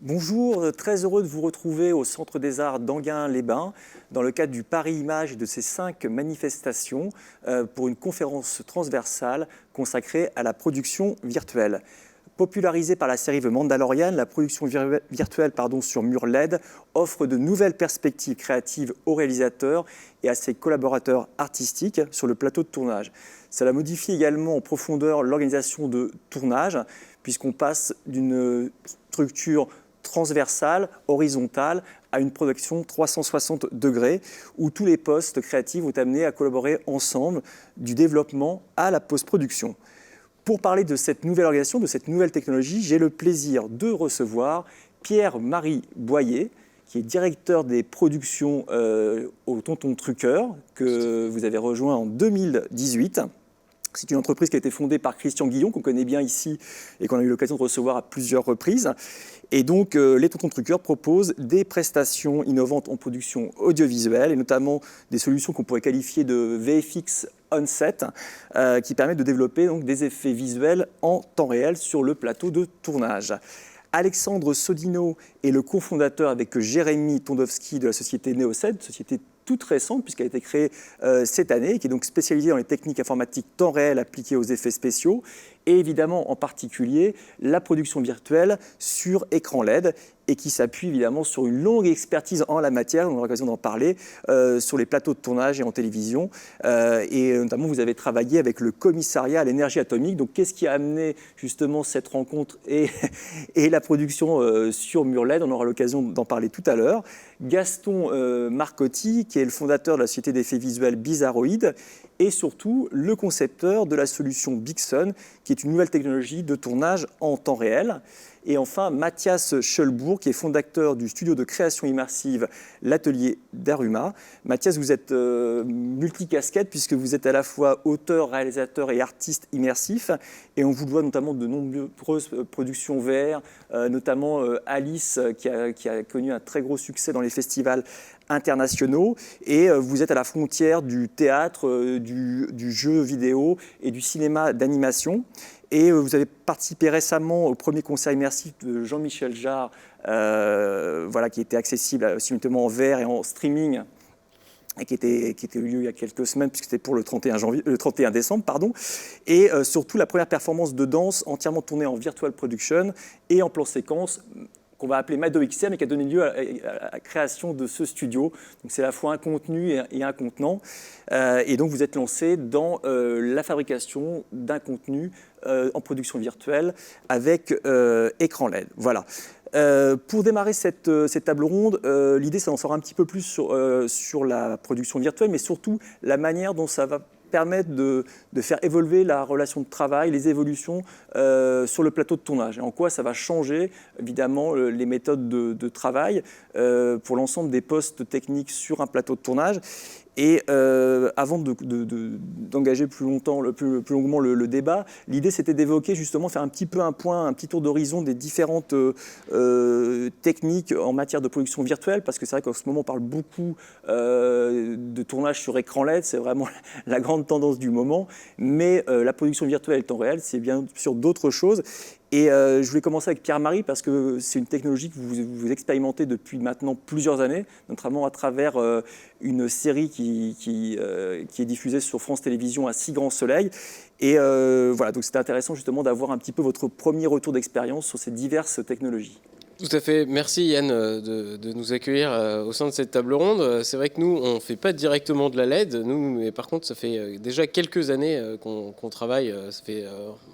Bonjour, très heureux de vous retrouver au Centre des Arts d'Enghien-les-Bains dans le cadre du Paris Images et de ses 5 manifestations pour une conférence transversale consacrée à la production virtuelle. Popularisée par la série The Mandalorian, la production virtuelle sur mur LED offre de nouvelles perspectives créatives aux réalisateurs et à ses collaborateurs artistiques sur le plateau de tournage. Cela modifie également en profondeur l'organisation de tournage, puisqu'on passe d'une structure transversale, horizontale, à une production 360 degrés, où tous les postes créatifs vont amener à collaborer ensemble, du développement à la post-production. Pour parler de cette nouvelle organisation, de cette nouvelle technologie, j'ai le plaisir de recevoir Pierre-Marie Boyer, qui est directeur des productions au Tonton Truqueur, que vous avez rejoint en 2018. C'est une entreprise qui a été fondée par Christian Guillon, qu'on connaît bien ici et qu'on a eu l'occasion de recevoir à plusieurs reprises. Et donc, les Tontons Truqueurs proposent des prestations innovantes en production audiovisuelle, et notamment des solutions qu'on pourrait qualifier de VFX on-set, qui permettent de développer donc, des effets visuels en temps réel sur le plateau de tournage. Alexandre Sodino est le cofondateur avec Jérémy Tondowski de la société Neoced, société toute récente puisqu'elle a été créée cette année, qui est donc spécialisée dans les techniques informatiques temps réel appliquées aux effets spéciaux et évidemment en particulier la production virtuelle sur écran LED et qui s'appuie évidemment sur une longue expertise en la matière, on aura l'occasion d'en parler, sur les plateaux de tournage et en télévision. Et notamment, vous avez travaillé avec le commissariat à l'énergie atomique. Donc, qu'est-ce qui a amené justement cette rencontre et la production sur mur LED? On aura l'occasion d'en parler tout à l'heure. Gaston Marcotti, qui est le fondateur de la société d'effets visuels Bizarroid, et surtout le concepteur de la solution Bixon, qui est une nouvelle technologie de tournage en temps réel. Et enfin, Mathias Schellbourg, qui est fondateur du studio de création immersive L'Atelier d'Aruma. Mathias, vous êtes multicasquette puisque vous êtes à la fois auteur, réalisateur et artiste immersif. Et on vous doit notamment de nombreuses productions VR, notamment Alice, qui a connu un très gros succès dans les festivals internationaux. Et vous êtes à la frontière du théâtre, du jeu vidéo et du cinéma d'animation. Et vous avez participé récemment au premier concert immersif de Jean-Michel Jarre, qui était accessible simultanément en VR et en streaming, et qui était eu lieu il y a quelques semaines, puisque c'était pour le 31 décembre. Et surtout la première performance de danse entièrement tournée en virtual production et en plan séquence, qu'on va appeler Mado XR, mais qui a donné lieu à la création de ce studio. Donc c'est à la fois un contenu et un contenant. Et donc vous êtes lancé dans la fabrication d'un contenu en production virtuelle avec écran LED. Voilà. Pour démarrer cette table ronde, l'idée c'est d'en savoir un petit peu plus sur la production virtuelle, mais surtout la manière dont ça va permettre de faire évoluer la relation de travail, les évolutions sur le plateau de tournage. Et en quoi ça va changer, évidemment, les méthodes de travail pour l'ensemble des postes techniques sur un plateau de tournage. Et avant d'engager plus longuement le débat, l'idée c'était d'évoquer justement, faire un petit peu un point, un petit tour d'horizon des différentes techniques en matière de production virtuelle, parce que c'est vrai qu'en ce moment on parle beaucoup de tournage sur écran LED, c'est vraiment la grande tendance du moment, mais la production virtuelle et le temps réel, c'est bien sûr d'autres choses. Et je voulais commencer avec Pierre-Marie parce que c'est une technologie que vous expérimentez depuis maintenant plusieurs années, notamment à travers une série qui est diffusée sur France Télévisions, Un si grand soleil. Et voilà, donc c'était intéressant justement d'avoir un petit peu votre premier retour d'expérience sur ces diverses technologies. Tout à fait. Merci Yann de nous accueillir au sein de cette table ronde. C'est vrai que nous, on ne fait pas directement de la LED, mais par contre, ça fait déjà quelques années qu'on travaille. Ça fait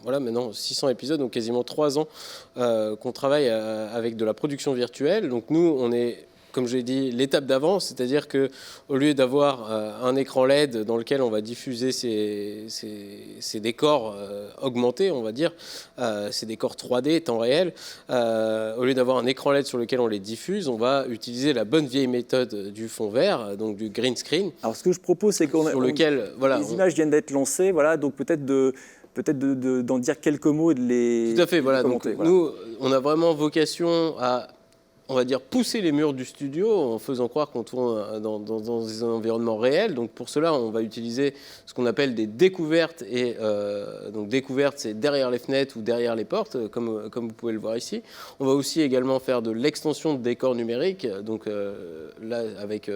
maintenant 600 épisodes, donc quasiment 3 ans qu'on travaille avec de la production virtuelle. Donc nous, on est, comme je l'ai dit, l'étape d'avant, c'est-à-dire qu'au lieu d'avoir un écran LED dans lequel on va diffuser ces décors augmentés, on va dire, ces décors 3D, temps réel, au lieu d'avoir un écran LED sur lequel on les diffuse, on va utiliser la bonne vieille méthode du fond vert, donc du green screen. Alors ce que je propose, c'est les images viennent d'être lancées, donc peut-être d'en dire quelques mots et de les Tout à fait, commenter. Donc, nous, on a vraiment vocation à on va dire, pousser les murs du studio en faisant croire qu'on tourne dans des environnements réels. Donc pour cela, on va utiliser ce qu'on appelle des découvertes. Et donc découvertes, c'est derrière les fenêtres ou derrière les portes, comme vous pouvez le voir ici. On va aussi également faire de l'extension de décors numériques. Donc là, avec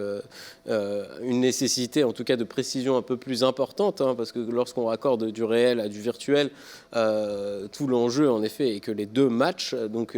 une nécessité, en tout cas, de précision un peu plus importante, hein, parce que lorsqu'on raccorde du réel à du virtuel, tout l'enjeu, en effet, est que les deux matchent. Donc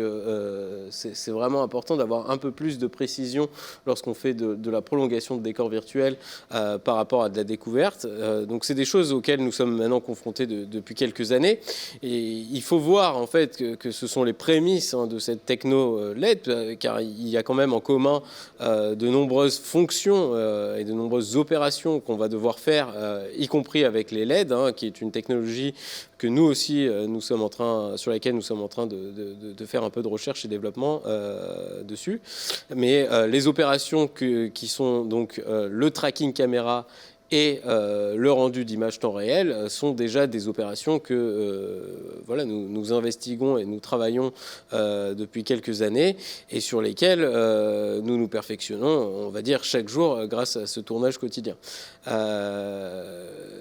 c'est vraiment important d'avoir un peu plus de précision lorsqu'on fait de la prolongation de décors virtuels par rapport à de la découverte. Donc c'est des choses auxquelles nous sommes maintenant confrontés depuis quelques années. Et il faut voir en fait que ce sont les prémices, hein, de cette techno LED, car il y a quand même en commun de nombreuses fonctions et de nombreuses opérations qu'on va devoir faire, y compris avec les LED, hein, qui est une technologie que nous aussi, sur laquelle nous sommes en train de faire un peu de recherche et développement dessus. Mais les opérations qui sont donc le tracking caméra et le rendu d'image temps réel sont déjà des opérations que voilà, nous investiguons et nous travaillons depuis quelques années et sur lesquelles nous perfectionnons, on va dire, chaque jour grâce à ce tournage quotidien.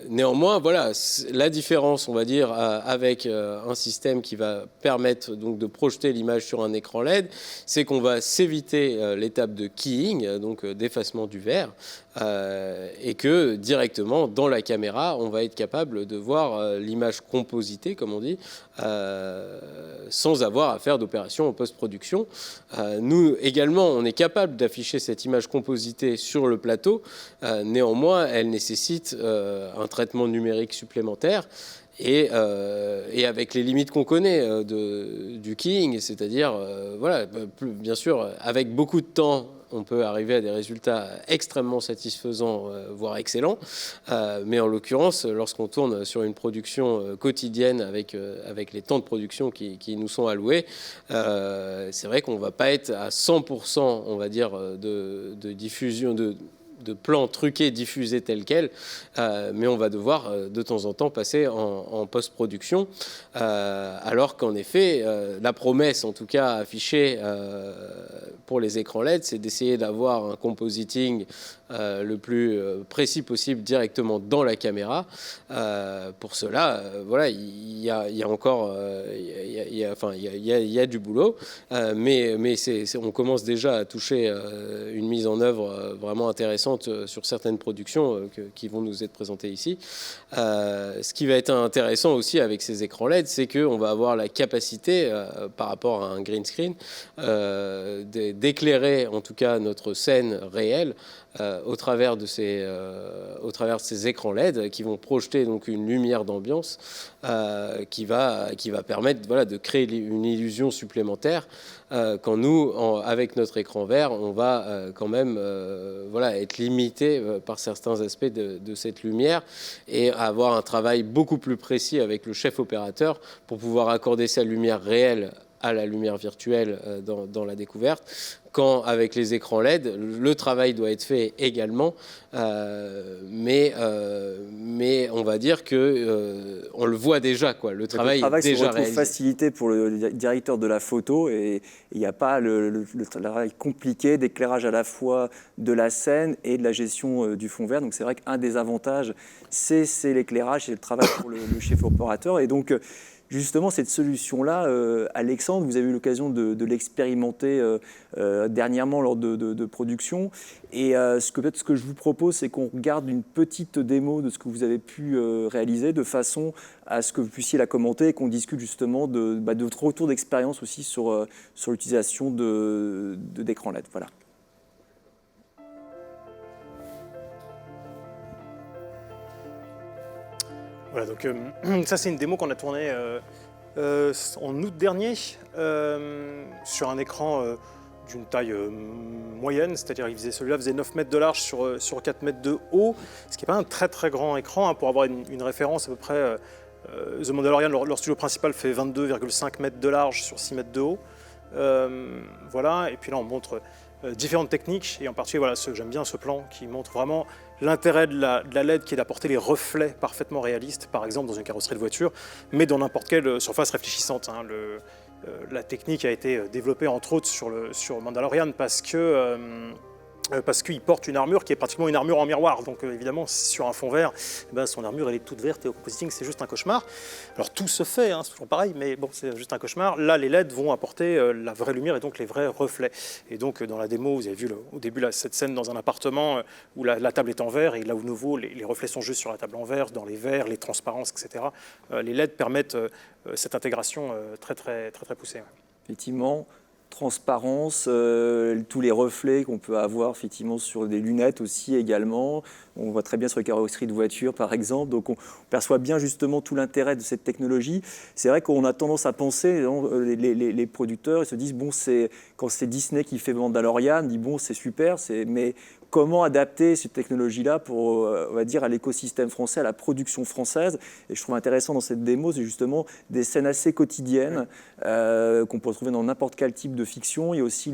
Néanmoins, voilà, la différence, on va dire, avec un système qui va permettre donc de projeter l'image sur un écran LED, c'est qu'on va s'éviter l'étape de keying, donc d'effacement du verre, et que directement dans la caméra, on va être capable de voir l'image compositée, comme on dit, sans avoir à faire d'opération en post-production. Nous également, on est capable d'afficher cette image compositée sur le plateau. Néanmoins, elle nécessite un traitement numérique supplémentaire. Et avec les limites qu'on connaît du keying, c'est-à-dire, voilà, bien sûr, avec beaucoup de temps, on peut arriver à des résultats extrêmement satisfaisants, voire excellents. Mais en l'occurrence, lorsqu'on tourne sur une production quotidienne avec les temps de production qui nous sont alloués, c'est vrai qu'on ne va pas être à 100%, on va dire, de diffusion de plans truqués, diffusés tels quels, mais on va devoir de temps en temps passer en post-production, alors qu'en effet, la promesse, en tout cas affichée pour les écrans LED, c'est d'essayer d'avoir un compositing le plus précis possible directement dans la caméra. Pour cela, voilà, il y a encore, il y a du boulot, mais on commence déjà à toucher une mise en œuvre vraiment intéressante sur certaines productions qui vont nous être présentées ici. Ce qui va être intéressant aussi avec ces écrans LED, c'est qu'on va avoir la capacité, par rapport à un green screen, d'éclairer en tout cas notre scène réelle au travers de ces écrans LED qui vont projeter donc une lumière d'ambiance qui va permettre, voilà, de créer une illusion supplémentaire quand nous, avec notre écran vert, on va quand même voilà, être limité par certains aspects de cette lumière et avoir un travail beaucoup plus précis avec le chef opérateur pour pouvoir accorder sa lumière réelle à la lumière virtuelle dans la découverte, quand avec les écrans LED, le travail doit être fait également, mais on va dire que on le voit déjà, quoi. Le travail est déjà réalisé. Facilité pour le directeur de la photo et il n'y a pas le travail compliqué d'éclairage à la fois de la scène et de la gestion du fond vert. Donc c'est vrai qu'un des avantages, c'est l'éclairage et le travail pour le chef opérateur. Et donc justement, cette solution-là, Alexandre, vous avez eu l'occasion de l'expérimenter dernièrement lors de production. Et ce que je vous propose, c'est qu'on regarde une petite démo de ce que vous avez pu réaliser, de façon à ce que vous puissiez la commenter et qu'on discute justement de votre retour d'expérience aussi sur l'utilisation d'écran LED. Voilà. Voilà, donc ça c'est une démo qu'on a tournée en août dernier sur un écran d'une taille moyenne, c'est-à-dire celui-là faisait 9 mètres de large sur 4 mètres de haut, ce qui n'est pas un très très grand écran, hein, pour avoir une référence à peu près. The Mandalorian, leur studio principal fait 22,5 mètres de large sur 6 mètres de haut. Voilà, et puis là on montre différentes techniques, et en particulier voilà, j'aime bien ce plan qui montre vraiment l'intérêt de la LED, qui est d'apporter les reflets parfaitement réalistes, par exemple dans une carrosserie de voiture, mais dans n'importe quelle surface réfléchissante. Hein, la technique a été développée entre autres sur Mandalorian parce qu'il porte une armure qui est pratiquement une armure en miroir. Donc évidemment, sur un fond vert, son armure elle est toute verte et au compositing c'est juste un cauchemar. Alors tout se fait, c'est toujours pareil, mais bon, c'est juste un cauchemar. Là, les LED vont apporter la vraie lumière et donc les vrais reflets. Et donc dans la démo, vous avez vu au début cette scène dans un appartement où la table est en verre et là où nouveau les reflets sont juste sur la table en verre, dans les verres, les transparences, etc. Les LED permettent cette intégration très poussée. Ouais. Effectivement, transparence, tous les reflets qu'on peut avoir effectivement sur des lunettes aussi également. On voit très bien sur les carrosseries de voitures par exemple. Donc on perçoit bien justement tout l'intérêt de cette technologie. C'est vrai qu'on a tendance à penser, les producteurs ils se disent bon quand c'est Disney qui fait Mandalorian, ils disent bon c'est super, mais comment adapter cette technologie-là pour, on va dire, à l'écosystème français, à la production française. Et je trouve intéressant dans cette démo, c'est justement des scènes assez quotidiennes qu'on peut retrouver dans n'importe quel type de fiction. Il y a aussi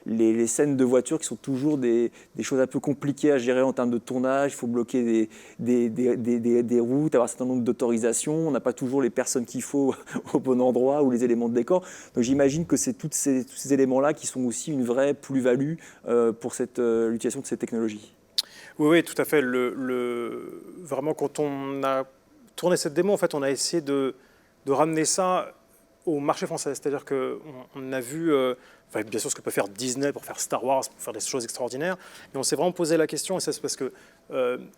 les scènes de voitures qui sont toujours des choses un peu compliquées à gérer en termes de tournage. Il faut bloquer des routes, avoir un certain nombre d'autorisations. On n'a pas toujours les personnes qu'il faut au bon endroit ou les éléments de décor. Donc j'imagine que c'est tous ces éléments-là qui sont aussi une vraie plus-value pour l'utilisation de ces technologies. Oui, tout à fait. Vraiment, quand on a tourné cette démo, en fait, on a essayé de ramener ça au marché français. C'est-à-dire qu'on a vu, bien sûr, ce que peut faire Disney pour faire Star Wars, pour faire des choses extraordinaires. Mais on s'est vraiment posé la question, et ça c'est parce que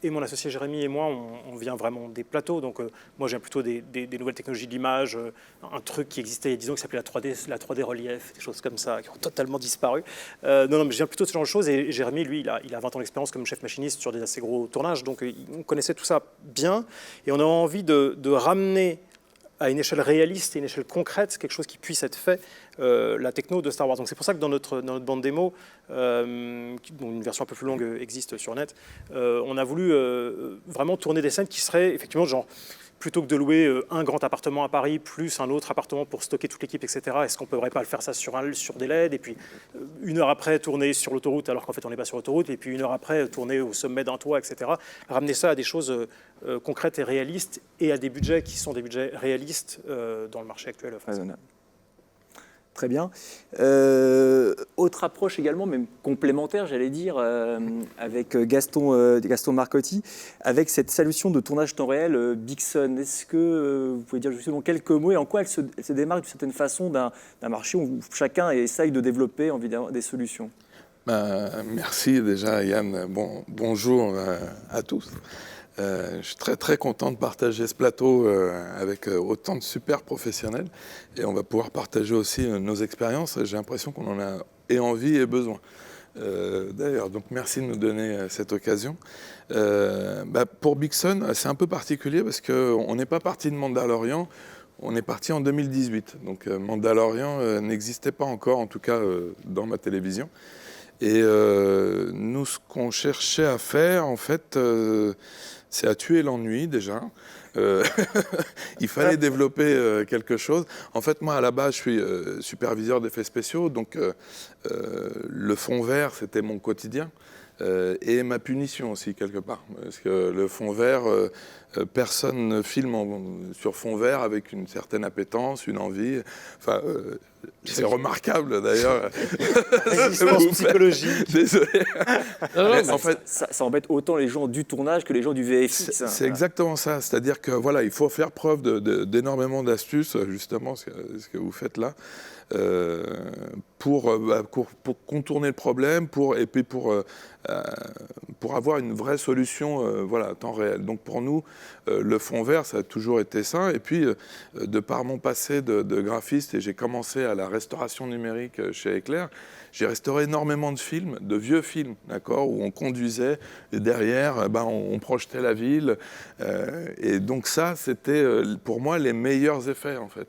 et mon associé Jérémy et moi, on vient vraiment des plateaux. Donc moi, j'ai plutôt des nouvelles technologies d'image, un truc qui existait il y a 10 ans qui s'appelait la 3D relief, des choses comme ça, qui ont totalement disparu. Non, mais je viens plutôt de ce genre de choses. Et Jérémy, lui, il a 20 ans d'expérience comme chef machiniste sur des assez gros tournages. Donc on connaissait tout ça bien. Et on a envie de ramener à une échelle réaliste et une échelle concrète, quelque chose qui puisse être fait, la techno de Star Wars. Donc c'est pour ça que dans notre bande démo, dont une version un peu plus longue existe sur net, on a voulu vraiment tourner des scènes qui seraient effectivement genre, plutôt que de louer un grand appartement à Paris, plus un autre appartement pour stocker toute l'équipe, etc., est-ce qu'on ne pourrait pas le faire ça sur des LED, et puis une heure après tourner sur l'autoroute, alors qu'en fait on n'est pas sur l'autoroute, et puis une heure après tourner au sommet d'un toit, etc. Ramener ça à des choses concrètes et réalistes, et à des budgets qui sont des budgets réalistes dans le marché actuel français. Très bien. Autre approche également, même complémentaire, j'allais dire, avec Gaston Marcotti, avec cette solution de tournage temps réel Bixen. Est-ce que vous pouvez dire justement quelques mots et en quoi elle se démarque d'une certaine façon d'un marché où chacun essaye de développer des solutions? Merci déjà Yann. Bonjour à tous. Je suis très content de partager ce plateau avec autant de super professionnels et on va pouvoir partager aussi nos expériences. J'ai l'impression qu'on en a et envie et besoin. D'ailleurs, donc merci de nous donner cette occasion. Pour Bixen, c'est un peu particulier parce qu'on n'est pas parti de Mandalorian, on est parti en 2018. Donc Mandalorian n'existait pas encore, en tout cas dans ma télévision. Et nous, ce qu'on cherchait à faire, en fait, c'est à tuer l'ennui déjà. Il fallait développer quelque chose. En fait, moi, à la base, je suis superviseur d'effets spéciaux, donc le fond vert, c'était mon quotidien. Et ma punition aussi, quelque part. Parce que le fond vert, personne ne filme sur fond vert avec une certaine appétence, une envie. Enfin, c'est remarquable d'ailleurs. Résistance psychologique. Désolé. En fait, ça embête autant les gens du tournage que les gens du VFX. C'est exactement ça. C'est-à-dire que voilà, il faut faire preuve d'énormément d'astuces, justement, ce que vous faites là. Pour contourner le problème et puis pour avoir une vraie solution à temps réel. Donc pour nous, le fond vert, ça a toujours été ça. Et puis, de par mon passé de graphiste, et j'ai commencé à la restauration numérique chez Éclair, j'ai restauré énormément de films, de vieux films, d'accord, où on conduisait et derrière, on projetait la ville. Et donc ça, c'était pour moi les meilleurs effets en fait.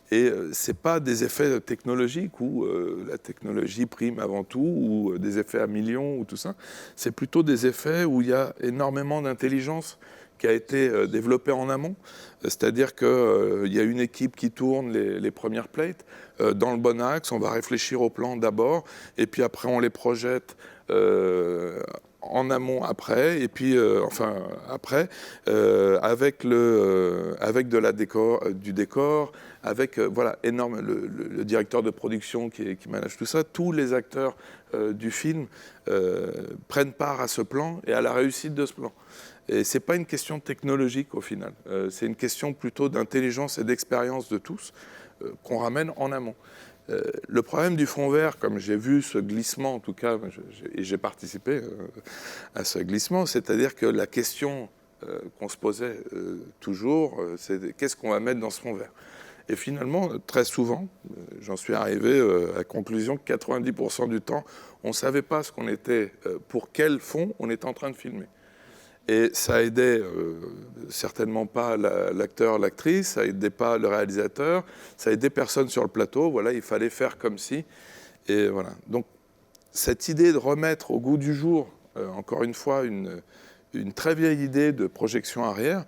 Et ce n'est pas des effets technologiques où la technologie prime avant tout, ou des effets à millions ou tout ça. C'est plutôt des effets où il y a énormément d'intelligence qui a été développée en amont. C'est-à-dire qu'il y a une équipe qui tourne les premières plates dans le bon axe. On va réfléchir au plan d'abord et puis après on les projette en amont après, et puis après, avec du décor, avec énorme le directeur de production qui manage tout ça, tous les acteurs du film prennent part à ce plan et à la réussite de ce plan. Et c'est pas une question technologique au final, c'est une question plutôt d'intelligence et d'expérience de tous qu'on ramène en amont. Le problème du fond vert, comme j'ai vu ce glissement, en tout cas, et j'ai participé à ce glissement, c'est-à-dire que la question qu'on se posait toujours, c'est qu'est-ce qu'on va mettre dans ce fond vert ? Et finalement, très souvent, j'en suis arrivé à la conclusion que 90% du temps, on ne savait pas ce qu'on était, pour quel fond on était en train de filmer. Et ça aidait certainement pas l'acteur, l'actrice, ça aidait pas le réalisateur, ça aidait personne sur le plateau. Voilà, il fallait faire comme si. Et voilà. Donc cette idée de remettre au goût du jour, encore une fois, une très vieille idée de projection arrière,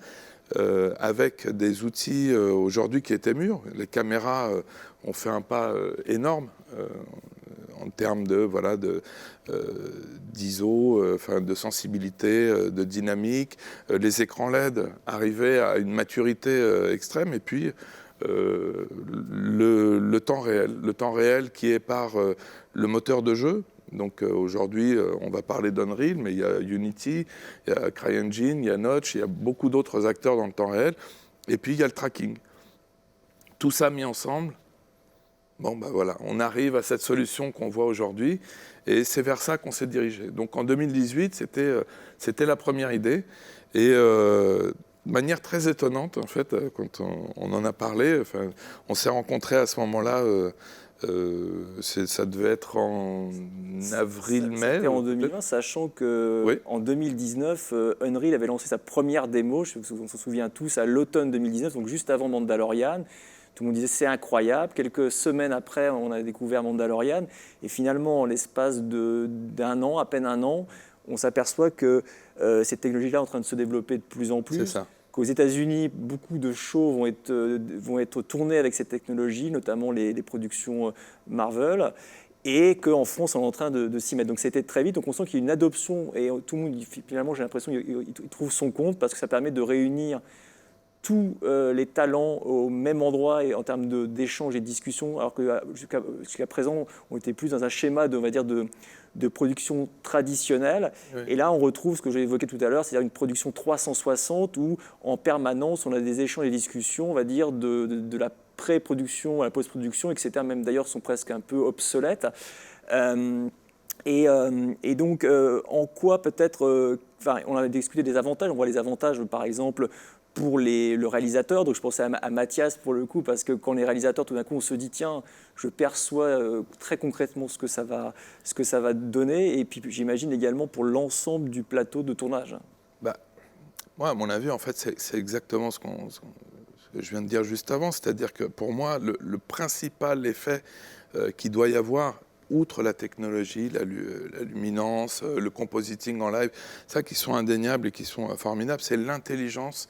avec des outils aujourd'hui qui étaient mûrs. Les caméras ont fait un pas énorme en termes d'ISO, de sensibilité, de dynamique. Les écrans LED arrivaient à une maturité extrême, et puis le temps réel qui est par le moteur de jeu. Donc aujourd'hui, on va parler d'Unreal, mais il y a Unity, il y a CryEngine, il y a Notch, il y a beaucoup d'autres acteurs dans le temps réel. Et puis il y a le tracking. Tout ça mis ensemble, on arrive à cette solution qu'on voit aujourd'hui, et c'est vers ça qu'on s'est dirigé. Donc en 2018, c'était la première idée, et de manière très étonnante, en fait, quand on en a parlé, on s'est rencontrés à ce moment-là. Ça devait être en avril-mai. C'était en 2020, sachant qu'en 2019, Unreal avait lancé sa première démo, on s'en souvient tous, à l'automne 2019, donc juste avant Mandalorian. Tout le monde disait c'est incroyable. Quelques semaines après, on a découvert Mandalorian. Et finalement, en l'espace d'un an, à peine un an, on s'aperçoit que cette technologie-là est en train de se développer de plus en plus. C'est ça. Qu'aux États-Unis, beaucoup de shows vont être tournés avec cette technologie, notamment les productions Marvel, et qu'en France, on est en train de s'y mettre. Donc c'était très vite. Donc on sent qu'il y a une adoption, et tout le monde, finalement, j'ai l'impression qu'il trouve son compte, parce que ça permet de réunir tous les talents au même endroit et en termes d'échanges et de discussions, alors que jusqu'à présent, on était plus dans un schéma de production traditionnelle. Oui. Et là, on retrouve ce que j'ai évoqué tout à l'heure, c'est-à-dire une production 360 où, en permanence, on a des échanges et des discussions, on va dire, de la pré-production à la post-production, et que certains, même d'ailleurs, sont presque un peu obsolètes. Et donc, en quoi peut-être... on a discuté des avantages, on voit les avantages, par exemple, pour le réalisateur. Donc je pensais à Mathias pour le coup, parce que quand les réalisateurs, tout d'un coup, on se dit tiens, je perçois très concrètement ce que ça va donner. Et puis j'imagine également pour l'ensemble du plateau de tournage. Moi, à mon avis, en fait, c'est exactement ce que je viens de dire juste avant. C'est-à-dire que pour moi, le principal effet qu'il doit y avoir, outre la technologie, la luminance, le compositing en live, ça qui sont indéniables et qui sont formidables, c'est l'intelligence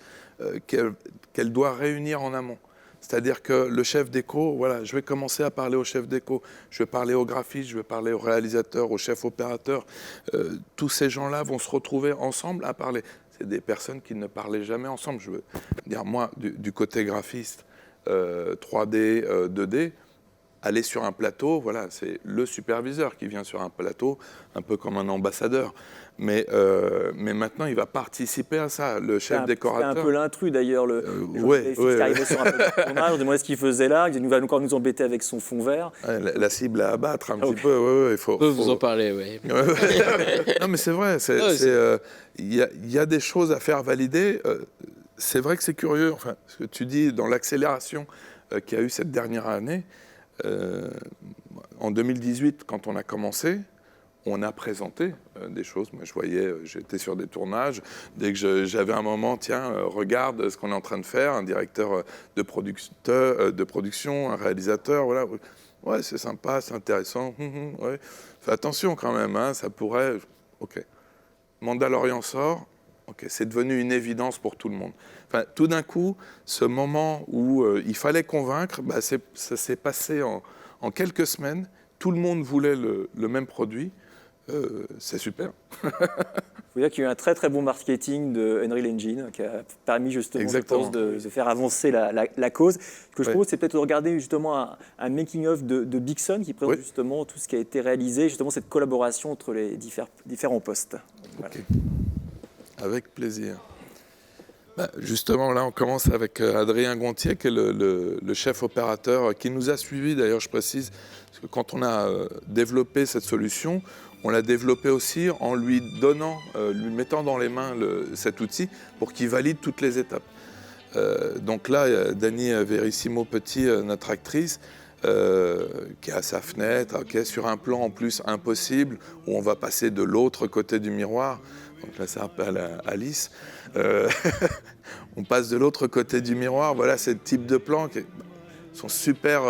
qu'elle doit réunir en amont. C'est-à-dire que le chef déco, voilà, je vais commencer à parler au chef déco, je vais parler au graphiste, je vais parler au réalisateur, au chef opérateur. Tous ces gens-là vont se retrouver ensemble à parler. C'est des personnes qui ne parlaient jamais ensemble. Je veux dire, moi, du côté graphiste, 3D, 2D, aller sur un plateau, voilà, c'est le superviseur qui vient sur un plateau, un peu comme un ambassadeur. Mais maintenant, il va participer à ça, le chef décorateur. C'est un peu l'intrus d'ailleurs, qui arrivait sur un peu de tournage, on demandait ce qu'il faisait là, il va encore nous embêter avec son fond vert. La cible à abattre un petit peu, il faut vous en parler, oui. Non, mais c'est vrai, il y a des choses à faire valider. C'est vrai que c'est curieux, enfin, ce que tu dis dans l'accélération qu'il y a eu cette dernière année. En 2018, quand on a commencé, on a présenté des choses. Moi, j'étais sur des tournages. Dès que j'avais un moment, tiens, regarde ce qu'on est en train de faire, un directeur de production, un réalisateur, voilà. Ouais, c'est sympa, c'est intéressant. Ouais. Fais attention quand même, hein, ça pourrait... Ok. Mandalorian sort. Ok, c'est devenu une évidence pour tout le monde. Enfin, tout d'un coup, ce moment où il fallait convaincre, ça s'est passé en quelques semaines. Tout le monde voulait le même produit. c'est super. Il faut dire qu'il y a eu un très très bon marketing de Unreal Engine qui a permis justement, Exactement. je pense, de faire avancer la cause. Ce que je Ouais. propose, c'est peut-être de regarder justement un making-of de Big Sun qui présente Oui. justement tout ce qui a été réalisé, justement cette collaboration entre les différents postes. Voilà. Ok. Avec plaisir. Bah, justement, là, on commence avec Adrien Gontier, qui est le chef opérateur, qui nous a suivis, d'ailleurs, je précise, parce que quand on a développé cette solution, on l'a développé aussi en lui donnant, lui mettant dans les mains cet outil pour qu'il valide toutes les étapes. Donc là, Dani Verissimo Petit, notre actrice, qui est à sa fenêtre, qui est sur un plan en plus impossible, où on va passer de l'autre côté du miroir. Donc là, c'est un peu à la Alice. On passe de l'autre côté du miroir. Voilà, c'est le type de plans qui sont super,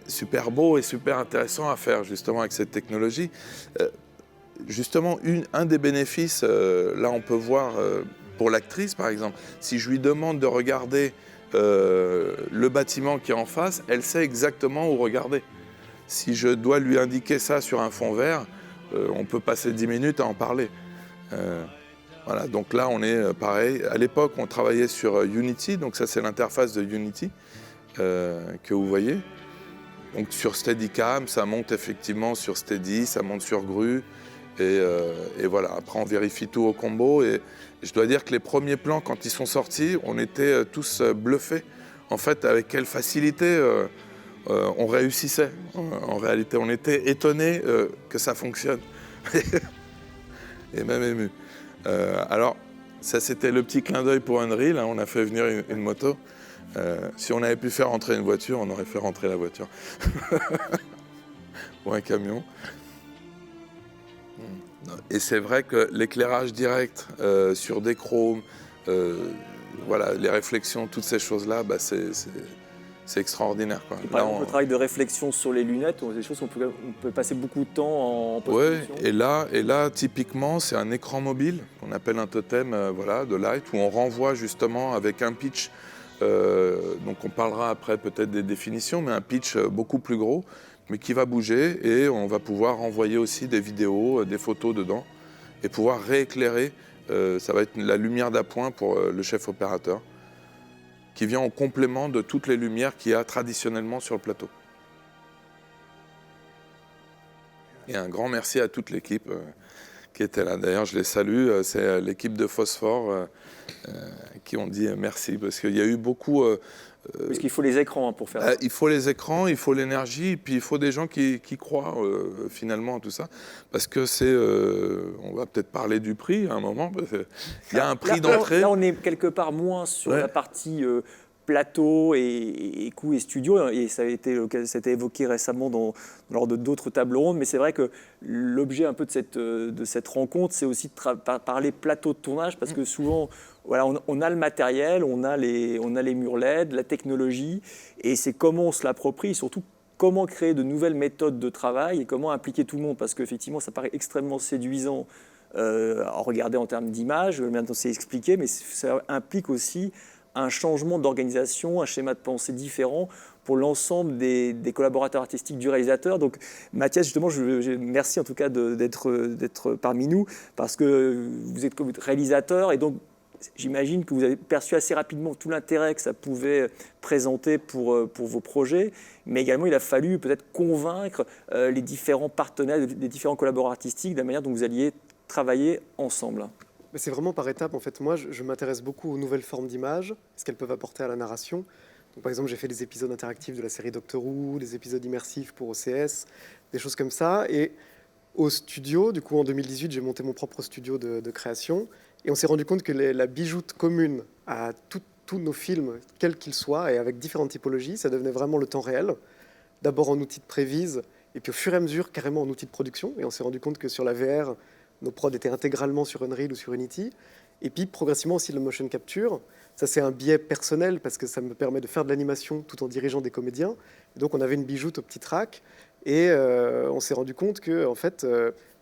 super beaux et super intéressants à faire justement avec cette technologie. Justement, un des bénéfices, là on peut voir pour l'actrice par exemple, si je lui demande de regarder le bâtiment qui est en face, elle sait exactement où regarder. Si je dois lui indiquer ça sur un fond vert, on peut passer 10 minutes à en parler. Voilà, donc là on est pareil. À l'époque on travaillait sur Unity, donc ça c'est l'interface de Unity que vous voyez. Donc sur Steadicam, ça monte effectivement sur Steady, ça monte sur Gru. Et voilà, après on vérifie tout au combo. Et je dois dire que les premiers plans, quand ils sont sortis, on était tous bluffés. En fait, avec quelle facilité on réussissait. En réalité, on était étonnés que ça fonctionne. Et même ému. Alors, ça c'était le petit clin d'œil pour Unreal, hein, on a fait venir une moto. Si on avait pu faire rentrer une voiture, on aurait fait rentrer la voiture. Ou un camion. Et c'est vrai que l'éclairage direct sur des chromes, voilà, les réflexions, toutes ces choses-là, bah, c'est extraordinaire, quoi. Par exemple, le travail de réflexion sur les lunettes, c'est des choses qu'on peut passer beaucoup de temps en post-production. Ouais, et là, typiquement, c'est un écran mobile qu'on appelle un totem voilà, de light, où on renvoie justement avec un pitch. Donc on parlera après peut-être des définitions, mais un pitch beaucoup plus gros, mais qui va bouger, et on va pouvoir renvoyer aussi des vidéos, des photos dedans, et pouvoir rééclairer. Ça va être la lumière d'appoint pour le chef opérateur, qui vient en complément de toutes les lumières qu'il y a traditionnellement sur le plateau. Et un grand merci à toute l'équipe qui était là. D'ailleurs, je les salue, c'est l'équipe de Phosphore qui ont dit merci, parce qu'il y a eu beaucoup... Parce qu'il faut les écrans pour faire ça. Il faut les écrans, il faut l'énergie, et puis il faut des gens qui croient finalement à tout ça. Parce que c'est... on va peut-être parler du prix à un moment, parce qu'il y a un prix d'entrée. Là, on est quelque part moins sur la partie plateau et coûts et studio, et ça a été évoqué récemment lors de d'autres tables rondes, mais c'est vrai que l'objet un peu de cette rencontre, c'est aussi de parler plateau de tournage, parce que souvent, voilà, on a le matériel, on a les murs LED, la technologie, et c'est comment on se l'approprie, surtout comment créer de nouvelles méthodes de travail et comment impliquer tout le monde, parce qu'effectivement, ça paraît extrêmement séduisant à regarder en termes d'image, maintenant c'est expliqué, mais ça implique aussi un changement d'organisation, un schéma de pensée différent pour l'ensemble des collaborateurs artistiques du réalisateur. Donc Mathias, justement, merci en tout cas d'être parmi nous, parce que vous êtes réalisateur, et donc j'imagine que vous avez perçu assez rapidement tout l'intérêt que ça pouvait présenter pour vos projets, mais également il a fallu peut-être convaincre les différents partenaires, les différents collaborateurs artistiques de la manière dont vous alliez travailler ensemble. Mais c'est vraiment par étapes. En fait, moi, je m'intéresse beaucoup aux nouvelles formes d'images, ce qu'elles peuvent apporter à la narration. Donc, par exemple, j'ai fait des épisodes interactifs de la série Doctor Who, des épisodes immersifs pour OCS, des choses comme ça. Et au studio, du coup, en 2018, j'ai monté mon propre studio de création. Et on s'est rendu compte que la bijoute commune à tous nos films, quels qu'ils soient, et avec différentes typologies, ça devenait vraiment le temps réel. D'abord en outil de prévise, et puis au fur et à mesure, carrément en outil de production. Et on s'est rendu compte que sur la VR, nos prods étaient intégralement sur Unreal ou sur Unity. Et puis, progressivement aussi, le motion capture. Ça, c'est un biais personnel parce que ça me permet de faire de l'animation tout en dirigeant des comédiens. Et donc, on avait une bijoute au petit track. Et on s'est rendu compte qu'en fait,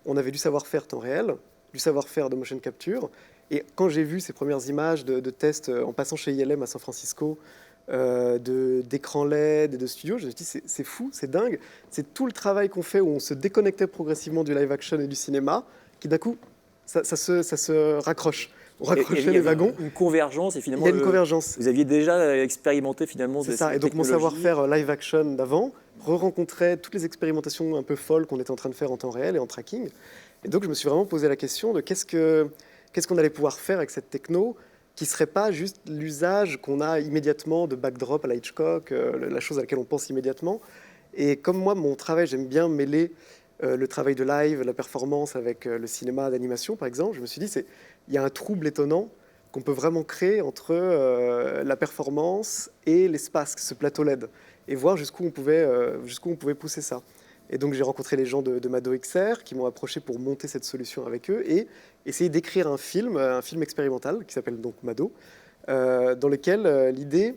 on avait du savoir-faire temps réel, du savoir-faire de motion capture. Et quand j'ai vu ces premières images de tests en passant chez ILM à San Francisco, d'écran LED et de studio. Je me suis dit, c'est fou, c'est dingue. C'est tout le travail qu'on fait où on se déconnectait progressivement du live action et du cinéma, qui d'un coup, ça se raccroche. On raccrochait les wagons. Une convergence et finalement. Il y a une convergence. Vous aviez déjà expérimenté finalement. C'est ça. Et donc mon savoir-faire live action d'avant re-rencontrait toutes les expérimentations un peu folles qu'on était en train de faire en temps réel et en tracking. Et donc je me suis vraiment posé la question de qu'est-ce qu'on allait pouvoir faire avec cette techno qui ne serait pas juste l'usage qu'on a immédiatement de backdrop à la Hitchcock, la chose à laquelle on pense immédiatement. Et comme moi, mon travail, j'aime bien mêler le travail de live, la performance avec le cinéma d'animation, par exemple, je me suis dit, il y a un trouble étonnant qu'on peut vraiment créer entre la performance et l'espace, ce plateau LED, et voir jusqu'où on pouvait pousser ça. Et donc j'ai rencontré les gens de Mado XR qui m'ont approché pour monter cette solution avec eux et essayer d'écrire un film expérimental qui s'appelle donc Mado, dans lequel l'idée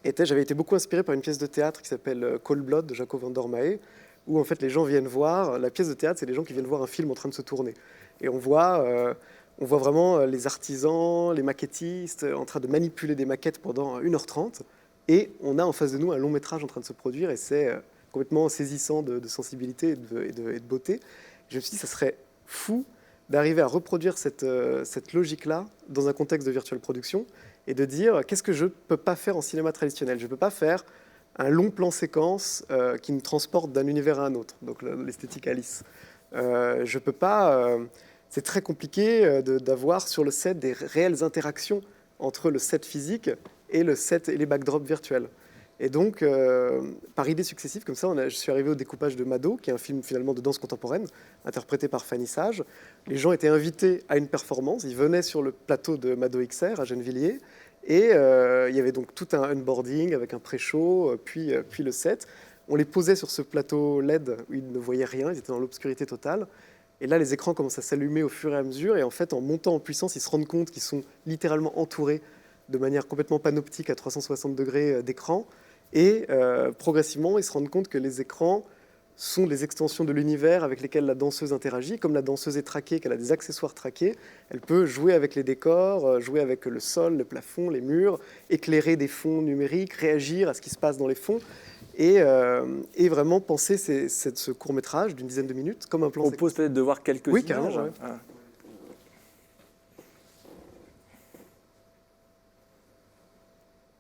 était, j'avais été beaucoup inspiré par une pièce de théâtre qui s'appelle Cold Blood de Jaco van Dormae, où en fait les gens viennent voir, la pièce de théâtre, c'est les gens qui viennent voir un film en train de se tourner. Et on voit vraiment les artisans, les maquettistes en train de manipuler des maquettes pendant 1h30. Et on a en face de nous un long métrage en train de se produire et c'est complètement saisissant de sensibilité et de beauté. Je me suis dit, ça serait fou d'arriver à reproduire cette logique-là dans un contexte de virtual production et de dire, qu'est-ce que je ne peux pas faire en cinéma traditionnel? Je ne peux pas faire un long plan séquence qui me transporte d'un univers à un autre, donc l'esthétique Alice. Je peux pas... c'est très compliqué d'avoir sur le set des réelles interactions entre le set physique et le set et les backdrops virtuels. Et donc, par idées successives, comme ça, je suis arrivé au découpage de Mado, qui est un film finalement de danse contemporaine, interprété par Fanny Sage. Les gens étaient invités à une performance, ils venaient sur le plateau de Mado XR à Gennevilliers, et il y avait donc tout un onboarding avec un pré-show, puis le set. On les posait sur ce plateau LED où ils ne voyaient rien, ils étaient dans l'obscurité totale. Et là, les écrans commencent à s'allumer au fur et à mesure, et en fait, en montant en puissance, ils se rendent compte qu'ils sont littéralement entourés de manière complètement panoptique à 360 degrés d'écran. Et progressivement, ils se rendent compte que les écrans sont des extensions de l'univers avec lesquels la danseuse interagit. Comme la danseuse est traquée, qu'elle a des accessoires traqués, elle peut jouer avec les décors, jouer avec le sol, le plafond, les murs, éclairer des fonds numériques, réagir à ce qui se passe dans les fonds. Et vraiment penser ce court-métrage d'une dizaine de minutes comme un plan. On propose peut-être de voir quelques images. Oui, carrément. Ouais. Ah.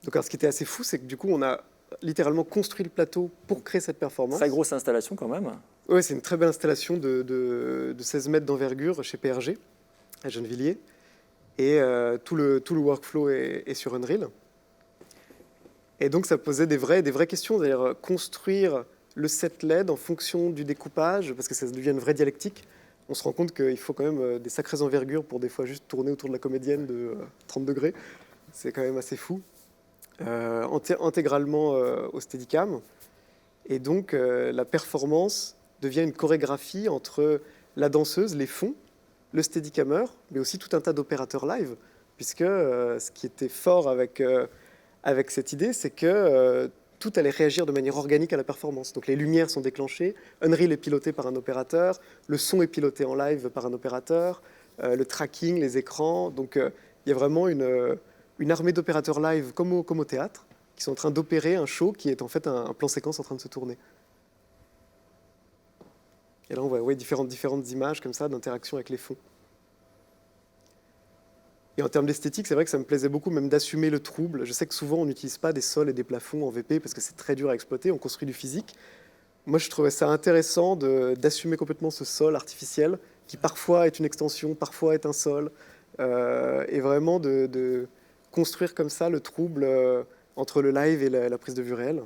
Donc, alors, ce qui était assez fou, c'est que du coup, on a littéralement construit le plateau pour créer cette performance. Très grosse installation quand même. Oui, c'est une très belle installation de 16 mètres d'envergure chez PRG, à Gennevilliers. Et tout le workflow est sur Unreal. Et donc, ça posait des vraies questions. C'est-à-dire construire le set LED en fonction du découpage, parce que ça devient une vraie dialectique. On se rend compte qu'il faut quand même des sacrées envergures pour des fois juste tourner autour de la comédienne de 30 degrés. C'est quand même assez fou. Intégralement au Steadicam. Et donc, la performance devient une chorégraphie entre la danseuse, les fonds, le Steadicammer, mais aussi tout un tas d'opérateurs live, puisque ce qui était fort avec cette idée, c'est que tout allait réagir de manière organique à la performance. Donc les lumières sont déclenchées, Unreal est piloté par un opérateur, le son est piloté en live par un opérateur, le tracking, les écrans. Donc il y a vraiment une armée d'opérateurs live comme au théâtre, qui sont en train d'opérer un show qui est en fait un plan séquence en train de se tourner. Et là, on voit différentes images comme ça d'interaction avec les fonds. Et en termes d'esthétique, c'est vrai que ça me plaisait beaucoup même d'assumer le trouble. Je sais que souvent, on n'utilise pas des sols et des plafonds en VP parce que c'est très dur à exploiter, on construit du physique. Moi, je trouvais ça intéressant d'assumer complètement ce sol artificiel qui parfois est une extension, parfois est un sol, et vraiment de construire comme ça le trouble entre le live et la prise de vue réelle.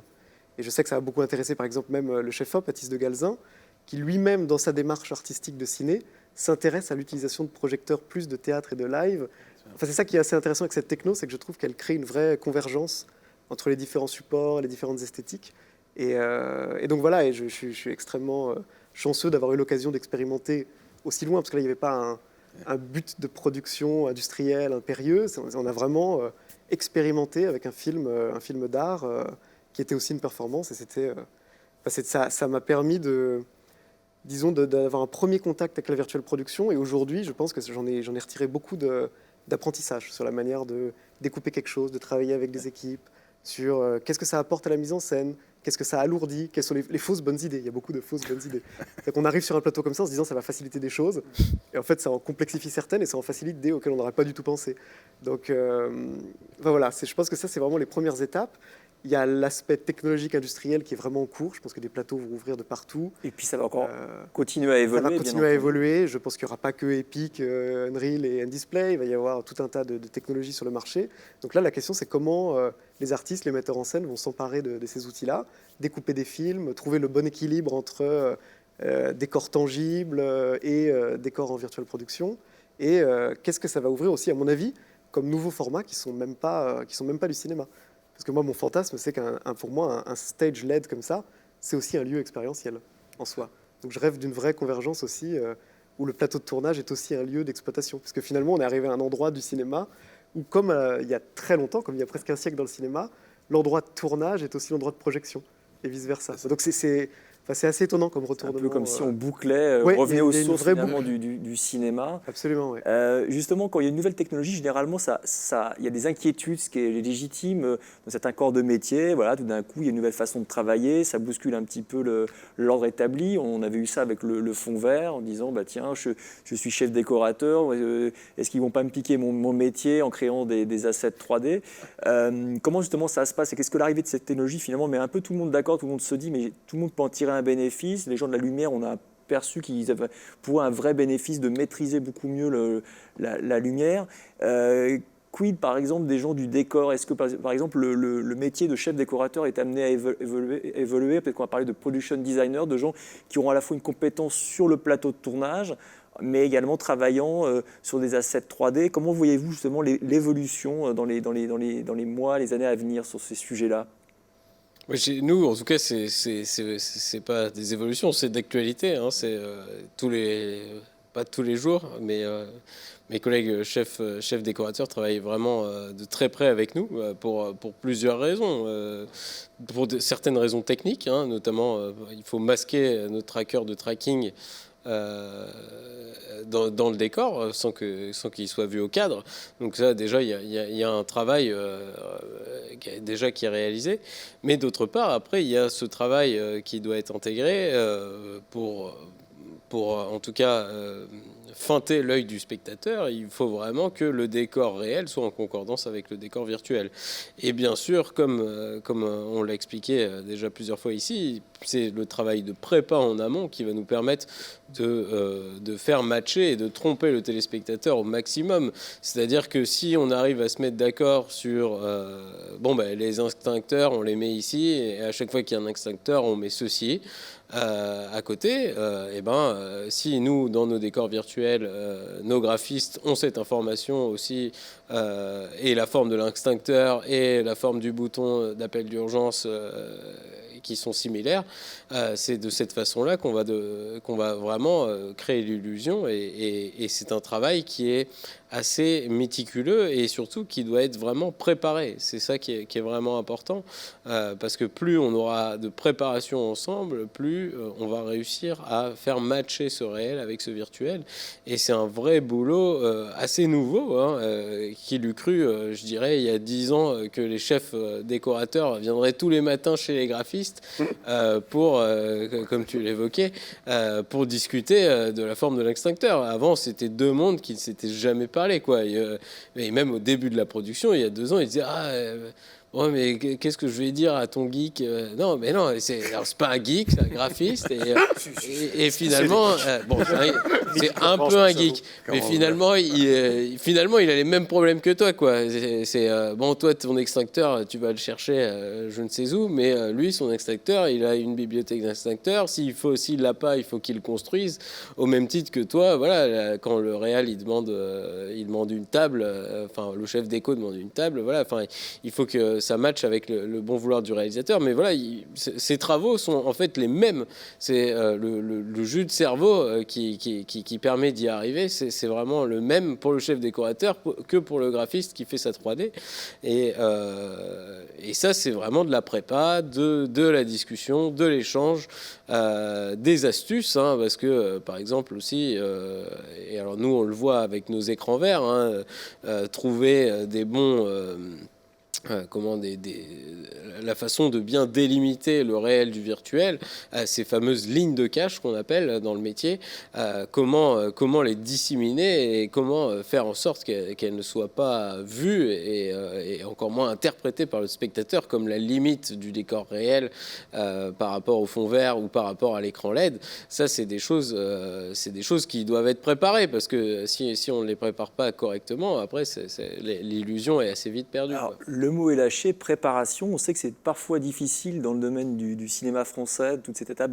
Et je sais que ça a beaucoup intéressé, par exemple, même le chef-op, Baptiste de Galzin, qui lui-même, dans sa démarche artistique de ciné, s'intéresse à l'utilisation de projecteurs plus de théâtre et de live. Enfin, c'est ça qui est assez intéressant avec cette techno, c'est que je trouve qu'elle crée une vraie convergence entre les différents supports, les différentes esthétiques. Et donc voilà, et je suis extrêmement chanceux d'avoir eu l'occasion d'expérimenter aussi loin, parce que là, il n'y avait pas un but de production industrielle impérieux. On a vraiment expérimenté avec un film d'art qui était aussi une performance. Et ça m'a permis d'avoir un premier contact avec la virtual production. Et aujourd'hui, je pense que j'en ai retiré beaucoup d'apprentissage sur la manière de découper quelque chose, de travailler avec des équipes, sur qu'est-ce que ça apporte à la mise en scène, qu'est-ce que ça alourdit, quelles sont les fausses bonnes idées. Il y a beaucoup de fausses bonnes idées. C'est qu'on arrive sur un plateau comme ça en se disant ça va faciliter des choses, et en fait ça en complexifie certaines et ça en facilite des auxquelles on n'aurait pas du tout pensé. Donc voilà, je pense que ça c'est vraiment les premières étapes. Il y a l'aspect technologique industriel qui est vraiment en cours. Je pense que des plateaux vont ouvrir de partout. Et puis ça va encore continuer à évoluer. Ça va continuer à évoluer. Je pense qu'il n'y aura pas que Epic, Unreal et Display. Il va y avoir tout un tas de technologies sur le marché. Donc là, la question, c'est comment les artistes, les metteurs en scène vont s'emparer de ces outils-là, découper des films, trouver le bon équilibre entre décors tangibles et décors en virtual production. Et qu'est-ce que ça va ouvrir aussi, à mon avis, comme nouveaux formats qui sont même pas du cinéma. Parce que moi, mon fantasme, c'est pour moi, un stage LED comme ça, c'est aussi un lieu expérientiel en soi. Donc je rêve d'une vraie convergence aussi, où le plateau de tournage est aussi un lieu d'exploitation. Parce que finalement, on est arrivé à un endroit du cinéma où, comme il y a très longtemps, comme il y a presque un siècle dans le cinéma, l'endroit de tournage est aussi l'endroit de projection, et vice-versa. Donc c'est assez étonnant comme retournement. Un peu comme si on bouclait, ouais, revenait aux sources vraie finalement du cinéma. Absolument, oui. Justement, quand il y a une nouvelle technologie, généralement, il y a des inquiétudes, ce qui est légitime dans certains corps de métier. Voilà, tout d'un coup, il y a une nouvelle façon de travailler, ça bouscule un petit peu l'ordre établi. On avait eu ça avec le fond vert, en disant, bah, tiens, je suis chef décorateur, est-ce qu'ils ne vont pas me piquer mon métier en créant des assets 3D? Comment justement ça se passe? Et qu'est-ce que l'arrivée de cette technologie, finalement, met un peu tout le monde d'accord, tout le monde se dit, mais tout le monde peut en tirer un bénéfice. Les gens de la lumière, on a perçu qu'ils avaient pour un vrai bénéfice de maîtriser beaucoup mieux la lumière. Quid, par exemple, des gens du décor? Est-ce que, par exemple, le métier de chef décorateur est amené à évoluer? Peut-être qu'on va parler de production designer, de gens qui auront à la fois une compétence sur le plateau de tournage, mais également travaillant sur des assets 3D. Comment voyez-vous justement l'évolution dans les mois, les années à venir sur ces sujets-là? Chez nous, en tout cas, c'est pas des évolutions, c'est d'actualité. Hein, pas tous les jours, mais mes collègues chefs décorateurs travaillent vraiment de très près avec nous pour plusieurs raisons. Certaines raisons techniques, hein, notamment, il faut masquer notre tracker de tracking dans le décor sans qu'il soit vu au cadre. Donc ça, déjà, il y a un travail qui est réalisé. Mais d'autre part, après, il y a ce travail qui doit être intégré pour en tout cas feinter l'œil du spectateur. Il faut vraiment que le décor réel soit en concordance avec le décor virtuel. Et bien sûr, comme on l'a expliqué déjà plusieurs fois ici, c'est le travail de prépa en amont qui va nous permettre de faire matcher et de tromper le téléspectateur au maximum. C'est-à-dire que si on arrive à se mettre d'accord sur les extincteurs, on les met ici, et à chaque fois qu'il y a un extincteur, on met ceci à côté, si nous, dans nos décors virtuels, nos graphistes ont cette information aussi, et la forme de l'extincteur et la forme du bouton d'appel d'urgence qui sont similaires, c'est de cette façon-là qu'on va vraiment créer l'illusion, et c'est un travail qui est assez méticuleux et surtout qui doit être vraiment préparé. C'est ça qui est vraiment important, parce que plus on aura de préparation ensemble, plus on va réussir à faire matcher ce réel avec ce virtuel. Et c'est un vrai boulot assez nouveau, hein, qui l'eût cru, je dirais, il y a 10 ans, que les chefs décorateurs viendraient tous les matins chez les graphistes comme tu l'évoquais, pour discuter de la forme de l'extincteur. Avant, c'était deux mondes qui ne s'étaient jamais parlé, quoi. Et même au début de la production, il y a 2 ans, ils disaient ouais, mais qu'est-ce que je vais dire à ton geek? Non, mais non, c'est pas un geek, c'est un graphiste. Et finalement, c'est un peu un geek. Mais finalement, il a les mêmes problèmes que toi, quoi. Toi, ton extincteur, tu vas le chercher je ne sais où, mais lui, son extincteur, il a une bibliothèque d'extincteurs. S'il l'a pas, il faut qu'il le construise. Au même titre que toi, voilà, quand le réal, il demande une table, le chef déco demande une table, voilà, il faut que ça matche avec le bon vouloir du réalisateur. Mais voilà, ces travaux sont en fait les mêmes. C'est le jus de cerveau qui permet d'y arriver. C'est vraiment le même pour le chef décorateur que pour le graphiste qui fait sa 3D. Et ça, c'est vraiment de la prépa, de la discussion, de l'échange, des astuces, hein, parce que par exemple aussi, et alors nous on le voit avec nos écrans verts, hein, trouver des bons la façon de bien délimiter le réel du virtuel, ces fameuses lignes de cache qu'on appelle dans le métier, comment les disséminer et comment faire en sorte qu'elles ne soient pas vues et encore moins interprétées par le spectateur comme la limite du décor réel par rapport au fond vert ou par rapport à l'écran LED. Ça, c'est des choses qui doivent être préparées, parce que si on ne les prépare pas correctement, après, l'illusion est assez vite perdue. Alors, le mot est lâché, préparation. On sait que c'est parfois difficile dans le domaine du cinéma français, toute cette étape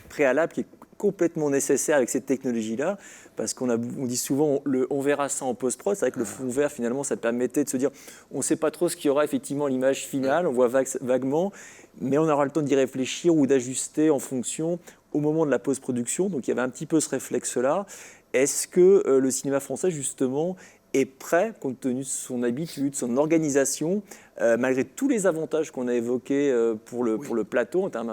préalable qui est complètement nécessaire avec cette technologie-là, parce on dit souvent on verra ça en post-prod. C'est vrai que le fond vert, finalement, ça permettait de se dire on ne sait pas trop ce qu'il y aura effectivement à l'image finale, on voit vaguement, mais on aura le temps d'y réfléchir ou d'ajuster en fonction au moment de la post-production. Donc il y avait un petit peu ce réflexe-là. Est-ce que le cinéma français, justement, est prêt, compte tenu de son habitude, de son organisation, malgré tous les avantages qu'on a évoqués pour le plateau en termes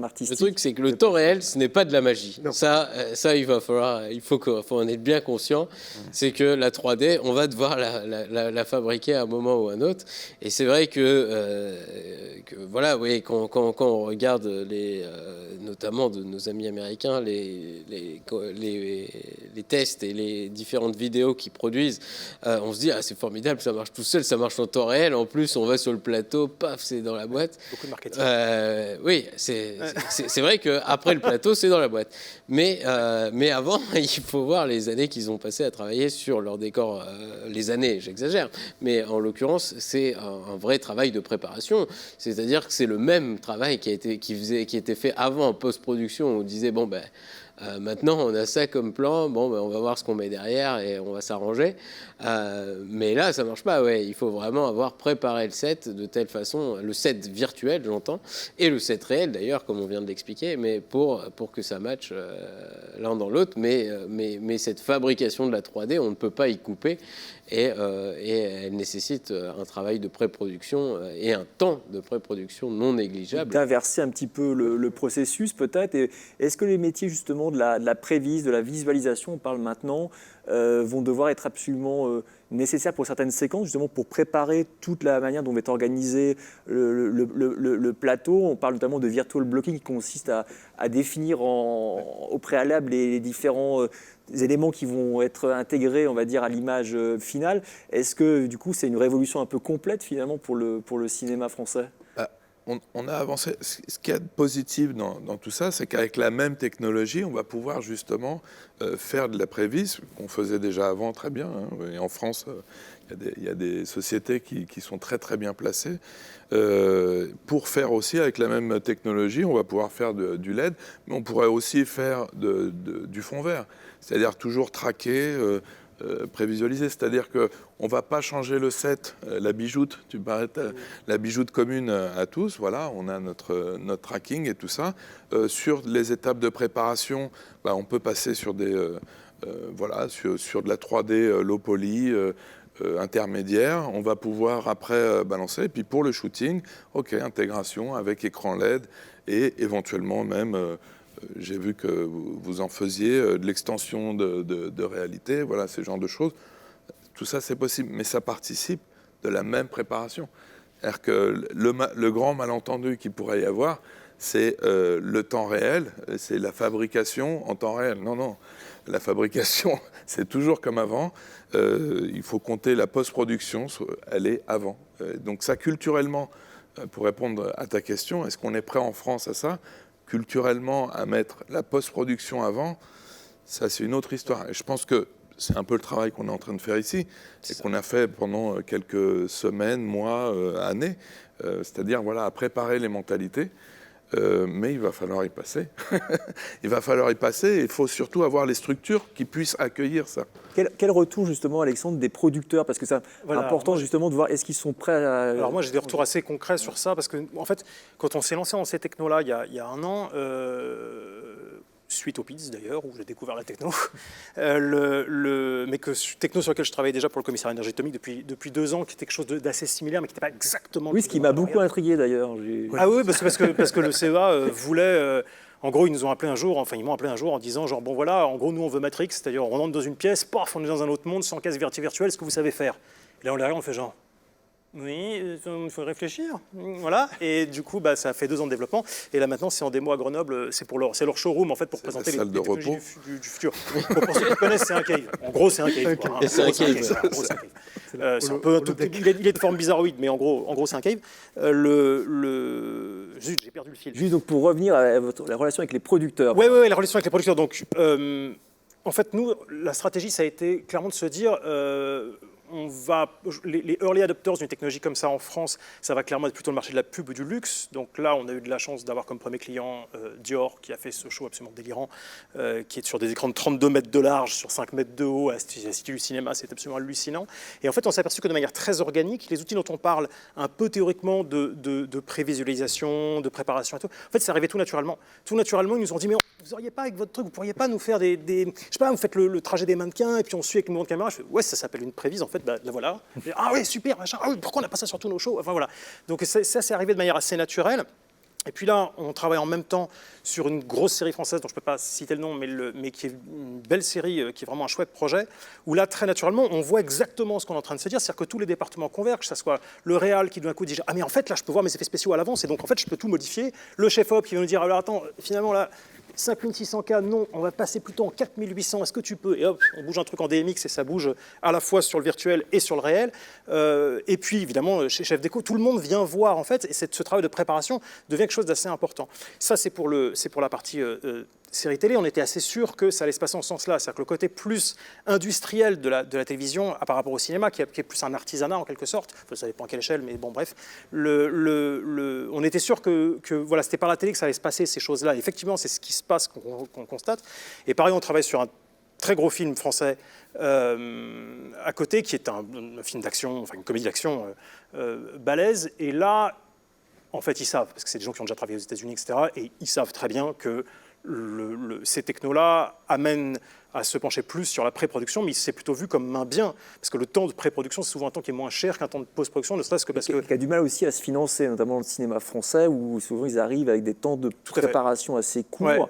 artistiques. Le truc, c'est que le temps réel, ce n'est pas de la magie. Ça, il faut qu'on en ait bien conscient. C'est que la 3D, on va devoir la fabriquer à un moment ou à un autre. Et c'est vrai que voilà, oui, quand on regarde notamment de nos amis américains, les tests et les différentes vidéos qu'ils produisent, on se dit c'est formidable, ça marche tout seul, ça marche en temps réel. En plus, on va sur le plateau, paf, c'est dans la boîte. Beaucoup de marketing. Oui, c'est vrai qu'après le plateau, c'est dans la boîte. Mais avant, il faut voir les années qu'ils ont passées à travailler sur leur décor. Les années, j'exagère. Mais en l'occurrence, c'est un vrai travail de préparation. C'est-à-dire que c'est le même travail qui était fait avant en post-production. On disait, maintenant, on a ça comme plan. On va voir ce qu'on met derrière et on va s'arranger. Mais là, ça marche pas. Ouais, il faut vraiment avoir préparé le set de telle façon, le set virtuel, j'entends, et le set réel d'ailleurs, comme on vient de l'expliquer, mais pour que ça matche l'un dans l'autre. Mais cette fabrication de la 3D, on ne peut pas y couper. Et elle nécessite un travail de pré-production et un temps de pré-production non négligeable. D'inverser un petit peu le processus peut-être. Et est-ce que les métiers justement de la prévise, de la visualisation, on parle maintenant, vont devoir être absolument nécessaires pour certaines séquences, justement pour préparer toute la manière dont va être organisé le plateau. On parle notamment de virtual blocking qui consiste à définir au préalable les différents éléments qui vont être intégrés, on va dire, à l'image finale. Est-ce que du coup c'est une révolution un peu complète finalement pour le cinéma français ? On a avancé. Ce qu'il y a de positif dans tout ça, c'est qu'avec la même technologie, on va pouvoir justement faire de la prévise, qu'on faisait déjà avant très bien. Et en France, il y a des sociétés qui sont très très bien placées. Pour faire aussi avec la même technologie, on va pouvoir faire du LED, mais on pourrait aussi faire du fond vert. C'est-à-dire toujours traquer, prévisualiser, c'est-à-dire qu'on ne va pas changer le set, la bijoute, la bijoute commune à tous, voilà, on a notre tracking et tout ça. Sur les étapes de préparation, on peut passer sur sur de la 3D low poly, intermédiaire, on va pouvoir après balancer, et puis pour le shooting, intégration avec écran LED et éventuellement même... j'ai vu que vous en faisiez de l'extension de réalité, voilà, ce genre de choses. Tout ça, c'est possible, mais ça participe de la même préparation. C'est-à-dire que le grand malentendu qu'il pourrait y avoir, c'est le temps réel, c'est la fabrication en temps réel. Non, la fabrication, c'est toujours comme avant. Il faut compter la post-production, elle est avant. Donc ça, culturellement, pour répondre à ta question, est-ce qu'on est prêt en France à ça ? Culturellement, à mettre la post-production avant, ça c'est une autre histoire. Et je pense que c'est un peu le travail qu'on est en train de faire ici, et qu'on a fait pendant quelques semaines, mois, années, c'est-à-dire à préparer les mentalités, mais il va falloir y passer. Il va falloir y passer, et il faut surtout avoir les structures qui puissent accueillir ça. Quel retour justement, Alexandre, des producteurs ? Parce que c'est important justement de voir est-ce qu'ils sont prêts à... Alors moi j'ai des retours assez concrets sur ça, parce que en fait quand on s'est lancé dans ces technos-là il y a un an, suite au PIDS d'ailleurs, où j'ai découvert la techno, mais techno sur lequel je travaillais déjà pour le commissariat énergie atomique depuis 2 ans, qui était quelque chose d'assez similaire, mais qui n'était pas exactement... Oui, ce qui m'a beaucoup intrigué d'ailleurs. Ah oui, parce que le CEA voulait... En gros, ils m'ont appelé un jour en disant genre en gros nous on veut Matrix, c'est-à-dire on rentre dans une pièce, paf, on est dans un autre monde sans casque virtuel, ce que vous savez faire. Et là on est là, on fait genre Oui, il faut réfléchir. Voilà. Et du coup, ça a fait 2 ans de développement. Et là, maintenant, c'est en démo à Grenoble. C'est leur showroom, en fait, pour présenter les technologies du futur. Pour ceux qui connaissent, c'est un cave. En gros, c'est un cave. Quoi, hein. C'est un cave. C'est un peu il est de forme bizarroïde, mais en gros, c'est un cave. Zut, j'ai perdu le fil. Juste donc pour revenir à la relation avec les producteurs. Oui, la relation avec les producteurs. Donc, en fait, nous, la stratégie, ça a été clairement de se dire, les early adopters d'une technologie comme ça en France, ça va clairement être plutôt le marché de la pub ou du luxe. Donc là, on a eu de la chance d'avoir comme premier client Dior, qui a fait ce show absolument délirant, qui est sur des écrans de 32 mètres de large, sur 5 mètres de haut, à l'Institut du cinéma, c'est absolument hallucinant. Et en fait, on s'est aperçu que de manière très organique, les outils dont on parle un peu théoriquement de prévisualisation, de préparation et tout, en fait, ça arrivait tout naturellement. Tout naturellement, ils nous ont dit, mais vous auriez pas avec votre truc, vous pourriez pas nous faire je sais pas, vous faites le trajet des mannequins et puis on suit avec le mouvement de caméra. Je fais, ouais, ça s'appelle une prévise en fait. La voilà. Ah oui, super, machin. Ah oui, pourquoi on n'a pas ça sur tous nos shows? Enfin voilà. Donc ça, c'est arrivé de manière assez naturelle. Et puis là, on travaille en même temps sur une grosse série française dont je ne peux pas citer le nom, mais qui est une belle série, qui est vraiment un chouette projet, où là, très naturellement, on voit exactement ce qu'on est en train de se dire, c'est-à-dire que tous les départements convergent, que ce soit le réal qui d'un coup dit « Ah mais en fait, là, je peux voir mes effets spéciaux à l'avance, et donc en fait, je peux tout modifier », le chef-op qui va nous dire « Alors attends, finalement là, 5600K, non, on va passer plutôt en 4800, est-ce que tu peux ?» Et hop, on bouge un truc en DMX et ça bouge à la fois sur le virtuel et sur le réel. Et puis, évidemment, chez Chef Déco, tout le monde vient voir, en fait, et ce travail de préparation devient quelque chose d'assez important. Ça, c'est pour la partie série télé. On était assez sûr que ça allait se passer en ce sens-là. C'est-à-dire que le côté plus industriel de la télévision par rapport au cinéma, qui est plus un artisanat en quelque sorte, enfin, ça dépend à quelle échelle, mais bon, bref, on était sûr que voilà, c'était par la télé que ça allait se passer, ces choses-là. Effectivement, c'est ce qui se passe qu'on constate. Et pareil, on travaille sur un très gros film français à côté, qui est un film d'action, enfin une comédie d'action balèze. Et là, en fait, ils savent, parce que c'est des gens qui ont déjà travaillé aux États-Unis, etc., et ils savent très bien que ces technos-là amènent à se pencher plus sur la pré-production, mais c'est plutôt vu comme un bien, parce que le temps de pré-production, c'est souvent un temps qui est moins cher qu'un temps de post-production, ne serait-ce que parce que... Qui a du mal aussi à se financer, notamment dans le cinéma français, où souvent ils arrivent avec des temps de préparation assez courts. Ouais.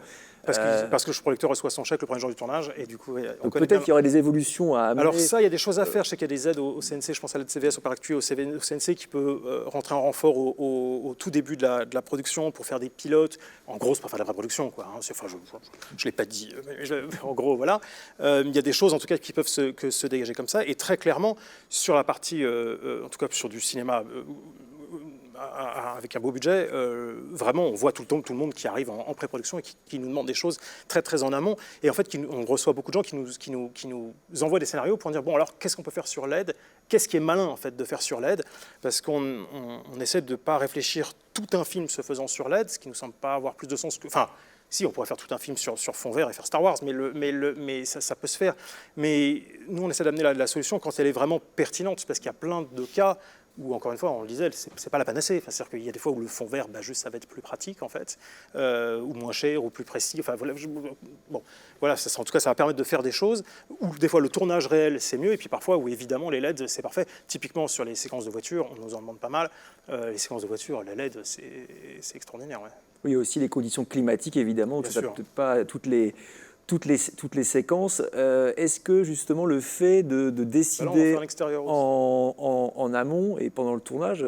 Parce que le producteur reçoit son chèque le premier jour du tournage, et du coup... Peut-être qu'il y aurait des évolutions à amener. Alors ça, il y a des choses à faire. Je sais qu'il y a des aides au CNC, je pense à l'aide CVS, au Paractu, au CNC, qui peut rentrer en renfort au tout début de la production pour faire des pilotes. En gros, c'est pas faire de la pré-production, quoi. Enfin, je ne l'ai pas dit, mais en gros, voilà. Il y a des choses, en tout cas, qui peuvent se dégager comme ça. Et très clairement, sur la partie, en tout cas sur du cinéma... avec un beau budget, vraiment, on voit tout le monde qui arrive en pré-production et qui nous demande des choses très, très en amont. Et en fait, on reçoit beaucoup de gens qui nous envoient des scénarios pour dire, bon, alors, qu'est-ce qu'on peut faire sur LED? Qu'est-ce qui est malin, en fait, de faire sur LED? Parce qu'on essaie de ne pas réfléchir tout un film se faisant sur LED, ce qui ne nous semble pas avoir plus de sens que... Enfin, si, on pourrait faire tout un film sur fond vert et faire Star Wars, mais ça peut se faire. Mais nous, on essaie d'amener la solution quand elle est vraiment pertinente, parce qu'il y a plein de cas où, encore une fois, on le disait, c'est pas la panacée. Enfin, c'est-à-dire qu'il y a des fois où le fond vert, juste, ça va être plus pratique, en fait, ou moins cher, ou plus précis. Enfin, voilà, voilà, en tout cas, ça va permettre de faire des choses où, des fois, le tournage réel, c'est mieux, et puis parfois, où, évidemment, les LED, c'est parfait. Typiquement, sur les séquences de voiture, on nous en demande pas mal. Les séquences de voiture, les LED, c'est extraordinaire, ouais. Oui, il y a aussi les conditions climatiques, évidemment, que ça peut-être pas toutes les séquences. Est-ce que justement le fait de décider en amont et pendant le tournage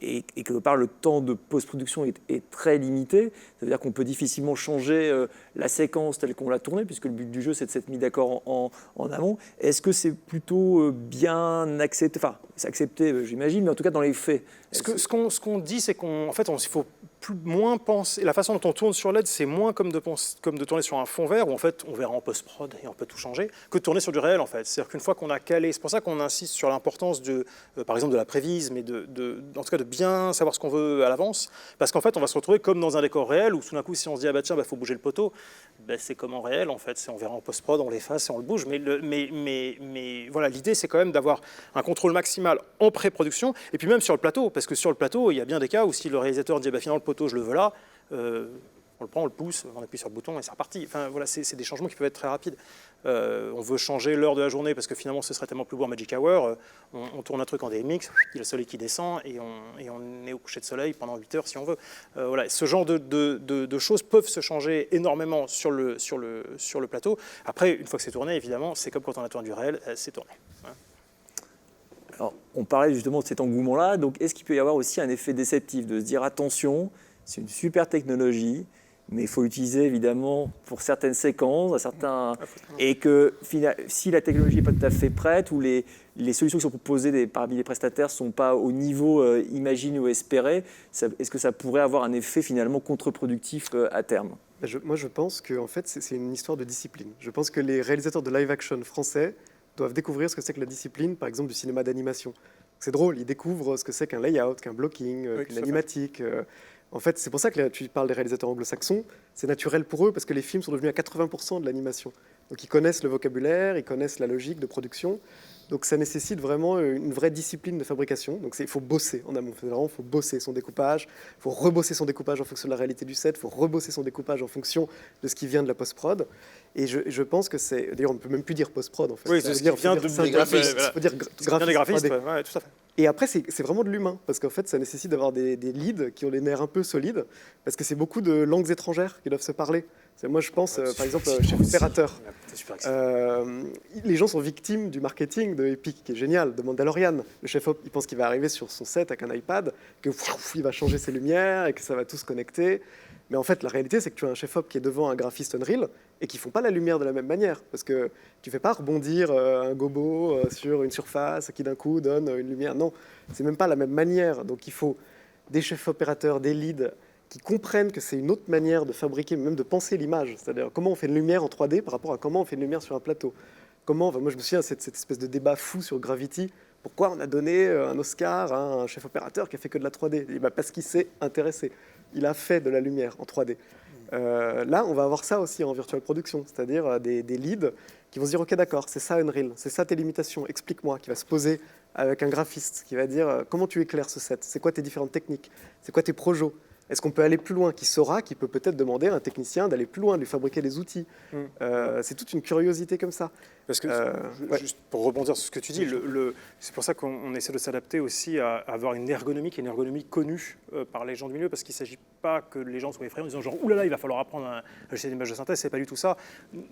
et que par le temps de post-production est très limité, ça veut dire qu'on peut difficilement changer la séquence telle qu'on l'a tournée, puisque le but du jeu c'est de s'être mis d'accord en amont. Est-ce que c'est plutôt bien accepté, enfin c'est accepté j'imagine, mais en tout cas dans les faits? Ce qu'on dit, c'est qu'en fait, il faut moins penser. La façon dont on tourne sur LED, c'est moins comme de tourner sur un fond vert, où en fait on verra en post-prod et on peut tout changer, que de tourner sur du réel en fait. C'est-à-dire qu'une fois qu'on a calé, c'est pour ça qu'on insiste sur l'importance par exemple de la prévise, mais en tout cas de bien savoir ce qu'on veut à l'avance, parce qu'en fait on va se retrouver comme dans un décor réel, où tout d'un coup si on se dit ah bah tiens, faut bouger le poteau, c'est comme en réel en fait. On verra en post-prod, on l'efface et on le bouge, mais voilà, l'idée c'est quand même d'avoir un contrôle maximal en pré-production, et puis même sur le plateau, parce que sur le plateau, il y a bien des cas où si le réalisateur dit finalement le poteau, je le veux là, on le prend, on le pousse, on appuie sur le bouton et c'est reparti. Enfin, voilà, c'est des changements qui peuvent être très rapides. On veut changer l'heure de la journée parce que finalement ce serait tellement plus beau en Magic Hour. On tourne un truc en DMX, il y a le soleil qui descend et on est au coucher de soleil pendant 8 heures si on veut. Voilà, ce genre de choses peuvent se changer énormément sur le plateau. Après, une fois que c'est tourné, évidemment, c'est comme quand on a tourné du réel, c'est tourné. Alors, on parlait justement de cet engouement-là, donc est-ce qu'il peut y avoir aussi un effet déceptif, de se dire attention, c'est une super technologie, mais il faut l'utiliser évidemment pour certaines séquences, et que si la technologie n'est pas tout à fait prête, ou les solutions qui sont proposées parmi les prestataires ne sont pas au niveau imaginé ou espéré, est-ce que ça pourrait avoir un effet finalement contre-productif à terme? Moi, je pense que en fait, c'est une histoire de discipline. Je pense que les réalisateurs de live-action français doivent découvrir ce que c'est que la discipline, par exemple, du cinéma d'animation. C'est drôle, ils découvrent ce que c'est qu'un layout, qu'un blocking, qu'une animatique. En fait, c'est pour ça que tu parles des réalisateurs anglo-saxons. C'est naturel pour eux parce que les films sont devenus à 80% de l'animation. Donc, ils connaissent le vocabulaire, ils connaissent la logique de production. Donc, ça nécessite vraiment une vraie discipline de fabrication. Donc, il faut bosser en amont. Il faut bosser son découpage. Il faut rebosser son découpage en fonction de la réalité du set. Il faut rebosser son découpage en fonction de ce qui vient de la post-prod. Et je pense que c'est... D'ailleurs, on ne peut même plus dire post-prod, en fait. Oui, c'est ce qui vient des graphistes. Il faut dire graphiste. Ouais, tout à fait. Et après, c'est vraiment de l'humain, parce qu'en fait, ça nécessite d'avoir des leads qui ont les nerfs un peu solides, parce que c'est beaucoup de langues étrangères qui doivent se parler. Moi, je pense, par exemple, chef opérateur. Les gens sont victimes du marketing de Epic, qui est génial, de Mandalorian. Le chef op, il pense qu'il va arriver sur son set avec un iPad, qu'il va changer ses lumières et que ça va tout se connecter. Mais en fait, la réalité, c'est que tu as un chef-op qui est devant un graphiste Unreal et qui ne font pas la lumière de la même manière. Parce que tu ne fais pas rebondir un gobo sur une surface qui d'un coup donne une lumière. Non, ce n'est même pas la même manière. Donc il faut des chefs opérateurs, des leads qui comprennent que c'est une autre manière de fabriquer, même de penser l'image. C'est-à-dire comment on fait une lumière en 3D par rapport à comment on fait une lumière sur un plateau. Moi, je me souviens de cette espèce de débat fou sur Gravity. Pourquoi on a donné un Oscar à un chef opérateur qui a fait que de la 3D? Parce qu'il s'est intéressé. Il a fait de la lumière en 3D. Là, on va avoir ça aussi en virtual production, c'est-à-dire des leads qui vont se dire « Ok, d'accord, c'est ça Unreal, c'est ça tes limitations, explique-moi », qui va se poser avec un graphiste, qui va dire « Comment tu éclaires ce set? C'est quoi tes différentes techniques? C'est quoi tes projets? Est-ce qu'on peut aller plus loin ?» Qui saura, qui peut peut-être demander à un technicien d'aller plus loin, de lui fabriquer des outils. C'est toute une curiosité comme ça. Parce que, juste pour rebondir sur ce que tu dis, c'est pour ça qu'on essaie de s'adapter aussi à avoir une ergonomie qui est une ergonomie connue par les gens du milieu, parce qu'il ne s'agit pas que les gens soient effrayés en disant genre « Oulala, il va falloir apprendre un logiciel d'image de synthèse », c'est pas du tout ça.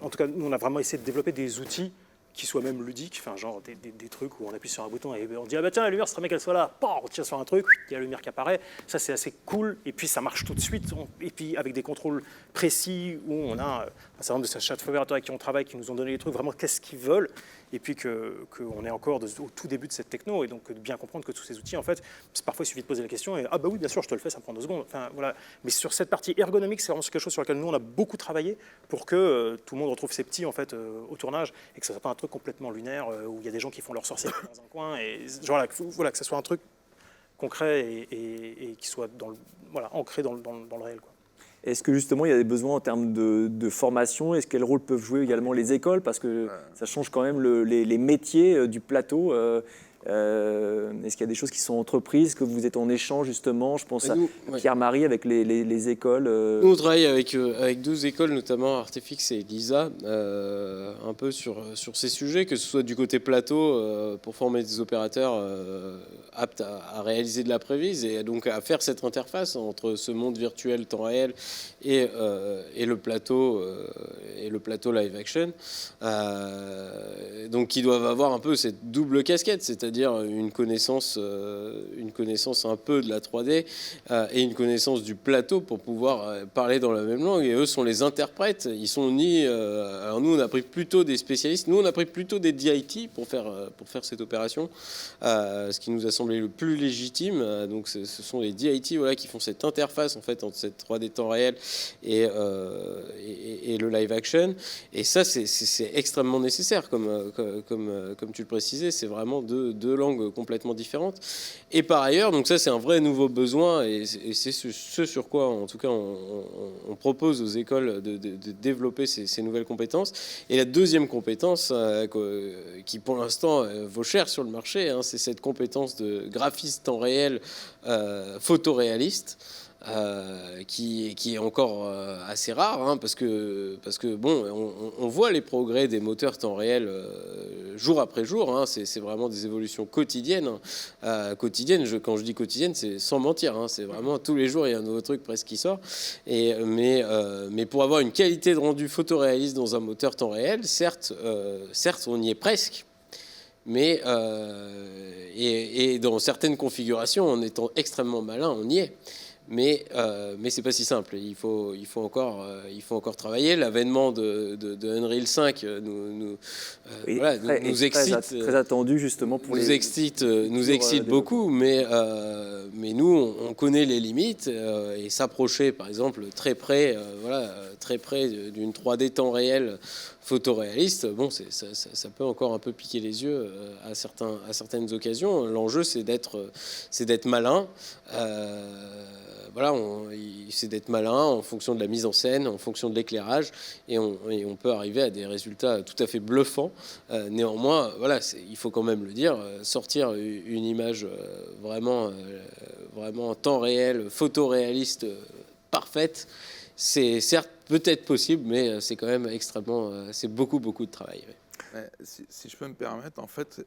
En tout cas, nous, on a vraiment essayé de développer des outils qui soient même ludiques, enfin genre des trucs où on appuie sur un bouton et on dit « Ah bah tiens, la lumière, ce serait bien qu'elle soit là », on tire sur un truc, il y a la lumière qui apparaît, ça c'est assez cool, et puis ça marche tout de suite, et puis avec des contrôles précis où on a un certain nombre de chefs opérateurs avec qui on travaille, qui nous ont donné les trucs, vraiment qu'est-ce qu'ils veulent, et puis qu'on est encore au tout début de cette techno, et donc de bien comprendre que tous ces outils, en fait, parfois il suffit de poser la question, et « Ah bah oui, bien sûr, je te le fais, ça prend 2 secondes », enfin voilà. Mais sur cette partie ergonomique, c'est vraiment quelque chose sur lequel nous, on a beaucoup travaillé pour que tout le monde retrouve ses petits, en fait, au tournage, et que ce soit pas un truc complètement lunaire, où il y a des gens qui font leur sorcier dans un coin, et voilà, que ce soit un truc concret et qui soit ancré dans le réel, quoi. Est-ce que justement il y a des besoins en termes de formation? Est-ce quel rôle peuvent jouer également les écoles? Parce que ça change quand même les métiers du plateau. Est-ce qu'il y a des choses qui sont entreprises, que vous êtes en échange justement? Je pense à Pierre-Marie avec les écoles. Nous, on travaille avec 12 écoles, notamment Artefix et Lisa, un peu sur ces sujets, que ce soit du côté plateau, pour former des opérateurs aptes à réaliser de la prévise et donc à faire cette interface entre ce monde virtuel temps réel et le plateau live action. Donc, qui doivent avoir un peu cette double casquette, c'est-à-dire une connaissance un peu de la 3D et une connaissance du plateau pour pouvoir parler dans la même langue. Et eux sont les interprètes. Ils sont alors nous, on a pris plutôt des spécialistes. Nous, on a pris plutôt des DIT pour faire cette opération, ce qui nous a semblé le plus légitime. Donc, ce sont les DIT, qui font cette interface en fait entre cette 3D temps réel et le live action. Et ça, c'est extrêmement nécessaire, comme tu le précisais. C'est vraiment deux langues complètement différentes. Et par ailleurs, donc ça c'est un vrai nouveau besoin et c'est ce sur quoi en tout cas on propose aux écoles de développer ces nouvelles compétences. Et la deuxième compétence qui pour l'instant vaut cher sur le marché, c'est cette compétence de graphiste temps réel photoréaliste. Qui est encore assez rare, parce que bon, on voit les progrès des moteurs temps réel jour après jour. C'est vraiment des évolutions quotidiennes. Quand je dis quotidienne, c'est sans mentir. C'est vraiment tous les jours il y a un nouveau truc presque qui sort. Mais pour avoir une qualité de rendu photoréaliste dans un moteur temps réel, certes, on y est presque. mais et dans certaines configurations, en étant extrêmement malin, on y est. Mais c'est pas si simple. Il faut encore travailler. L'avènement de Unreal 5 nous excite. Très attendu justement pour nous excite beaucoup, mais nous on connaît les limites et s'approcher par exemple très près d'une 3D temps réel photoréaliste, bon, ça peut encore un peu piquer les yeux à certaines occasions. L'enjeu c'est d'être malin. C'est d'être malin en fonction de la mise en scène, en fonction de l'éclairage, et on peut arriver à des résultats tout à fait bluffants. Néanmoins, il faut quand même le dire, sortir une image vraiment en temps réel, photoréaliste, parfaite, c'est certes peut-être possible, mais c'est quand même c'est beaucoup de travail. Oui. Si je peux me permettre, en fait,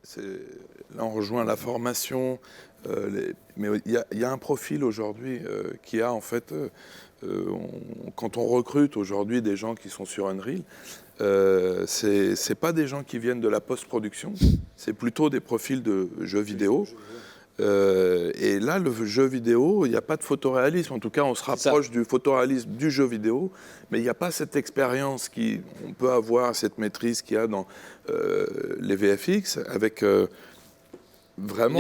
là on rejoint la formation, mais il y a un profil aujourd'hui qui a en fait, quand on recrute aujourd'hui des gens qui sont sur Unreal, c'est pas des gens qui viennent de la post-production, c'est plutôt des profils de jeux vidéo. Et là, le jeu vidéo, il n'y a pas de photoréalisme. En tout cas, on se rapproche du photoréalisme du jeu vidéo, mais il n'y a pas cette expérience qu'on peut avoir, cette maîtrise qu'il y a dans les VFX, avec vraiment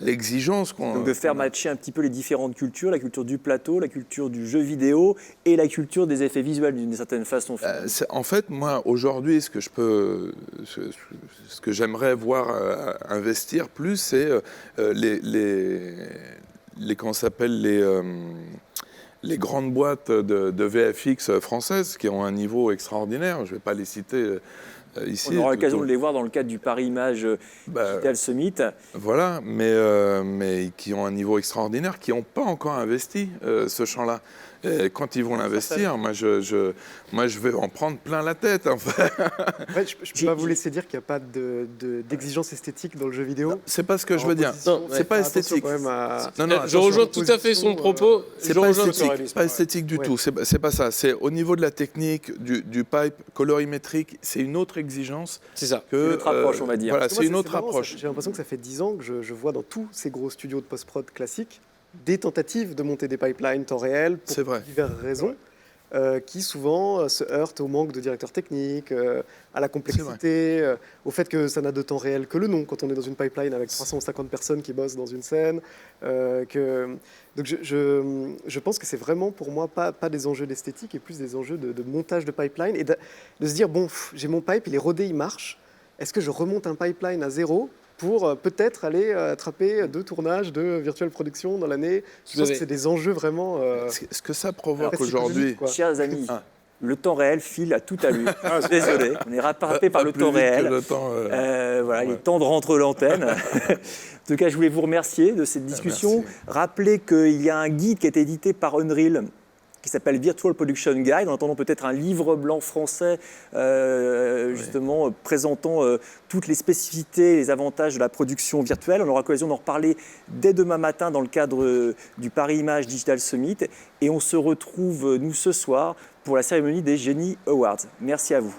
l'exigence qu'on... Donc de faire matcher un petit peu les différentes cultures, la culture du plateau, la culture du jeu vidéo et la culture des effets visuels d'une certaine façon. En fait, moi, aujourd'hui, ce que j'aimerais voir investir plus, c'est comment s'appelle, les grandes boîtes de VFX françaises qui ont un niveau extraordinaire. Je ne vais pas les citer ici. On aura l'occasion de les voir dans le cadre du Paris Image Digital Summit. Voilà, mais qui ont un niveau extraordinaire, qui n'ont pas encore investi ce champ-là. Et quand ils vont l'investir, moi je vais en prendre plein la tête. En fait, je ne peux pas vous laisser dire qu'il n'y a pas d'exigence esthétique dans le jeu vidéo. C'est pas ce que je veux dire. C'est pas esthétique. Je rejoins tout à fait son propos. C'est pas esthétique du tout. C'est pas ça. C'est au niveau de la technique, du pipe colorimétrique, c'est une autre exigence. C'est ça. Une autre approche, on va dire. Voilà, c'est une autre approche. J'ai l'impression que ça fait 10 ans que je vois dans tous ces gros studios de post-prod classiques des tentatives de monter des pipelines temps réel pour diverses raisons, qui souvent se heurtent au manque de directeurs techniques, à la complexité, au fait que ça n'a de temps réel que le nom quand on est dans une pipeline avec 350 personnes qui bossent dans une scène. Donc je pense que c'est vraiment pour moi pas des enjeux d'esthétique et plus des enjeux de montage de pipeline et de se dire, bon, j'ai mon pipe, il est rodé, il marche, est-ce que je remonte un pipeline à zéro pour peut-être aller attraper 2 tournages de Virtual Production dans l'année. Je pense que c'est des enjeux vraiment... Ce que ça provoque aujourd'hui... Chers amis, le temps réel file à toute allure. Désolé, on est rattrapé par le temps réel. Il est temps de rentrer l'antenne. En tout cas, je voulais vous remercier de cette discussion. Rappelez qu'il y a un guide qui a été édité par Unreal, qui s'appelle Virtual Production Guide, en attendant peut-être un livre blanc français justement présentant toutes les spécificités et les avantages de la production virtuelle. On aura l'occasion d'en reparler dès demain matin dans le cadre du Paris Image Digital Summit. Et on se retrouve, nous, ce soir, pour la cérémonie des Genie Awards. Merci à vous.